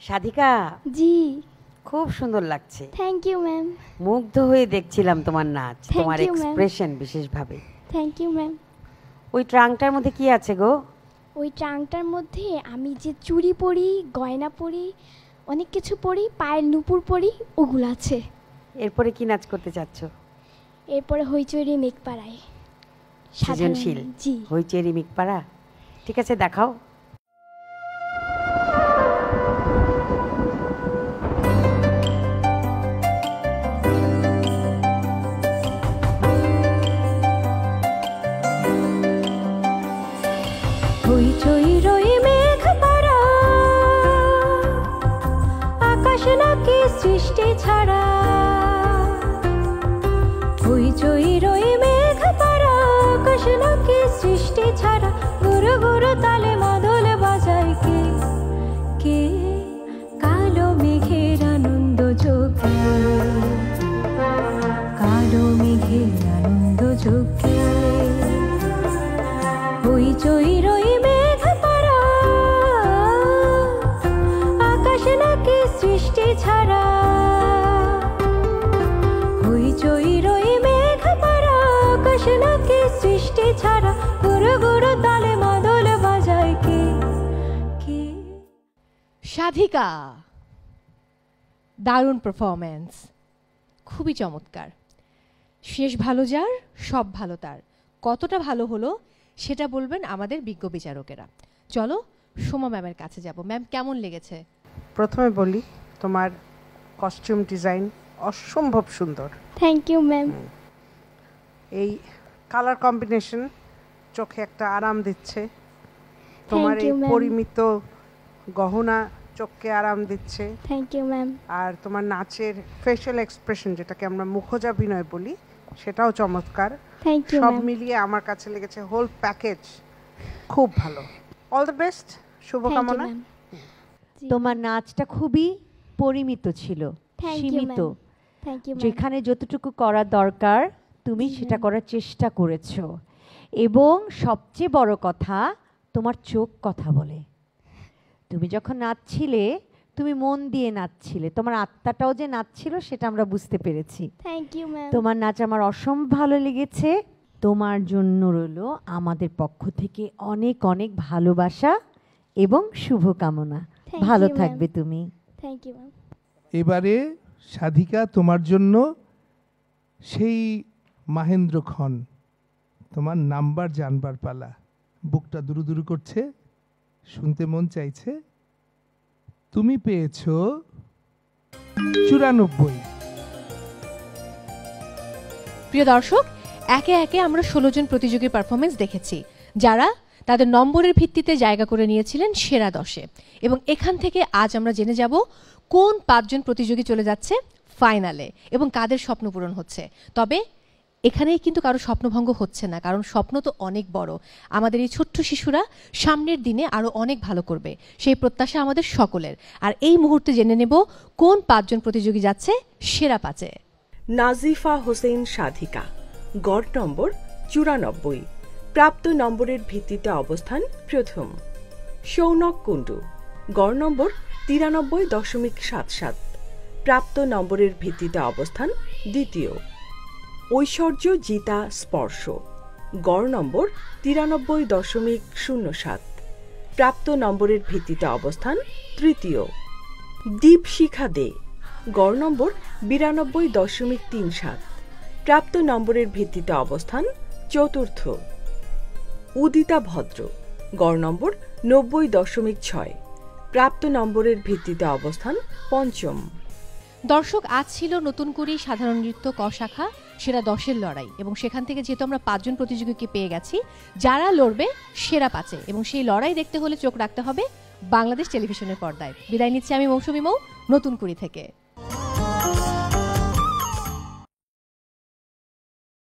সাধিকা, জি। খুব সুন্দর লাগছে। Thank you ma'am. মুগ্ধ হয়ে দেখছিলাম তোমার নাচ, Thank তোমার you, ma'am. এক্সপ্রেশন বিশেষভাবে। Thank you ma'am. ওই ট্রাঙ্কটার মধ্যে কি আছে গো? ওই ট্রাঙ্কটার মধ্যে আমি যে চুড়ি পরি, গয়না পরি, অনেক কিছু পরি, পায়ের নুপুর পরি, ওগুলো আছে। এরপরে কি নাচ করতে চাচ্ছ? এরপরে হইচই রিমেক পাড়ায় সৃজনশীল জি হইচই রিমেক পাড়া, ঠিক আছে দেখাও। হইচই রই মেঘ পাড়া, আকাশ নাকি সৃষ্টি ছাড়া। হইচই রই মেঘ পাড়া, আকাশ নাকি সৃষ্টি ছাড়া। গুরু গুরু তালে মাদল বাজায় কে কে, কালো মেঘের আনন্দ যোগে, কালো মেঘের আনন্দ যোগে। হইচই রই মেঘ পাড়া, আকাশ নাকি সৃষ্টি ছাড়া। হইচই রই মেঘ পাড়া, আকাশ নাকি সৃষ্টি ছাড়া। গুরু গুরু তালে মাদল বাজায় কে কে। সাধিকা, দারুণ পারফরম্যান্স, খুবই চমৎকার। শেষ ভালো যার সব ভালো তার, কতটা ভালো হলো সেটা বলবেন আমাদের বিজ্ঞ বিচারকেরা। চলো সোমা ম্যামের কাছে যাব। ম্যাম কেমন লেগেছে? প্রথমে বলি তোমার কস্টিউম ডিজাইন অসম্ভব সুন্দর। Thank you ma'am. এই কালার কম্বিনেশন চোখে একটা আরাম দিচ্ছে, তোমার Thank এই you, ma'am. পরিমিত গহনা চোখকে আরাম দিচ্ছে। Thank you ma'am. আর তোমার নাচের ফেশিয়াল এক্সপ্রেশন যেটাকে আমরা মুখোজাভিনয় বলি সেটাও চমৎকার। থ্যাংক ইউ সব ম্যাম। মিলিয়ে আমার কাছে লেগেছে হোল প্যাকেজ খুব ভালো। অল দ্য বেস্ট, শুভকামনা। তোমার নাচটা খুবই পরিমিত ছিল, Thank you, সীমিত। ma'am. Thank you, ma'am. যেখানে যতটুকু করা দরকার তুমি সেটা করার চেষ্টা করেছো, এবং সবচেয়ে বড় কথা তোমার চোখ কথা বলে। তুমি যখন নাচছিলে তুমি মন দিয়ে নাচছিলে, তোমার আত্মাটাও যে নাচছিল সেটা আমরা বুঝতে পেরেছি। Thank you ma'am. তোমার নাচ আমার অসম্ভব ভালো লেগেছে। তোমার জন্য রইল আমাদের পক্ষ থেকে অনেক অনেক ভালোবাসা এবং শুভকামনা। Thank ভালো you, ma'am. থাকবে তুমি। Thank you ma'am. এবারে সাধিকা তোমার জন্য সেই মাহেন্দ্র খন, তোমার নাম্বার জানবার পালা। বুকটা দুরু দুরু করছে, শুনতে মন চাইছে। তুমি পেয়েছো 94। প্রিয় দর্শক, একে একে আমরা 16 জন প্রতিযোগীর পারফরমেন্স দেখেছি, যারা তাদের নম্বরের ভিত্তিতে জায়গা করে নিয়েছিলেন সেরা 10-এ। এবং এখান থেকে আজ আমরা জেনে যাব কোন 5 জন প্রতিযোগী চলে যাচ্ছে ফাইনালে এবং কাদের স্বপ্ন পূরণ হচ্ছে। তবে এখানেই কিন্তু কারো স্বপ্নভঙ্গ হচ্ছে না, কারণ স্বপ্ন তো অনেক বড়। আমাদের এই ছোট্ট শিশুরা সামনের দিনে আরো অনেক ভালো করবে, সেই প্রত্যাশা আমাদের সকলের। আর এই মুহূর্তে জেনে নেব কোন 5 জন প্রতিযোগী যাচ্ছে সেরা 5-এ। নাজিফা হোসেন সাধিকা, গড় নম্বর 94, প্রাপ্ত নম্বরের ভিত্তিতে অবস্থান প্রথম। শৌনক কুণ্ডু, গড় নম্বর 93.77, প্রাপ্ত নম্বরের ভিত্তিতে অবস্থান দ্বিতীয়। ঐশ্বর্য জিতা স্পর্শ, গড় নম্বর 93.07, প্রাপ্ত নম্বরের ভিত্তিতে অবস্থান তৃতীয়। দীপশিখা দে, গড় নম্বর 92.37, প্রাপ্ত নম্বরের ভিত্তিতে অবস্থান চতুর্থ। উদিতা ভদ্র, গড় নম্বর 90.6, প্রাপ্ত নম্বরের ভিত্তিতে অবস্থান পঞ্চম। দর্শক, আজ ছিল নতুন করে সাধারণ নৃত্য ক শাখা সেরা 10-এর লড়াই, এবং সেখান থেকে যেহেতু আমরা 5 জন প্রতিযোগীকে পেয়ে গেছি যারা লড়বে সেরা 5-এ, এবং সেই লড়াই দেখতে হলে চোখ রাখতে হবে বাংলাদেশ টেলিভিশনের পর্দায়। বিদায় নিচ্ছি আমি মৌসুমী মৌ, নতুন কুড়ি থেকে।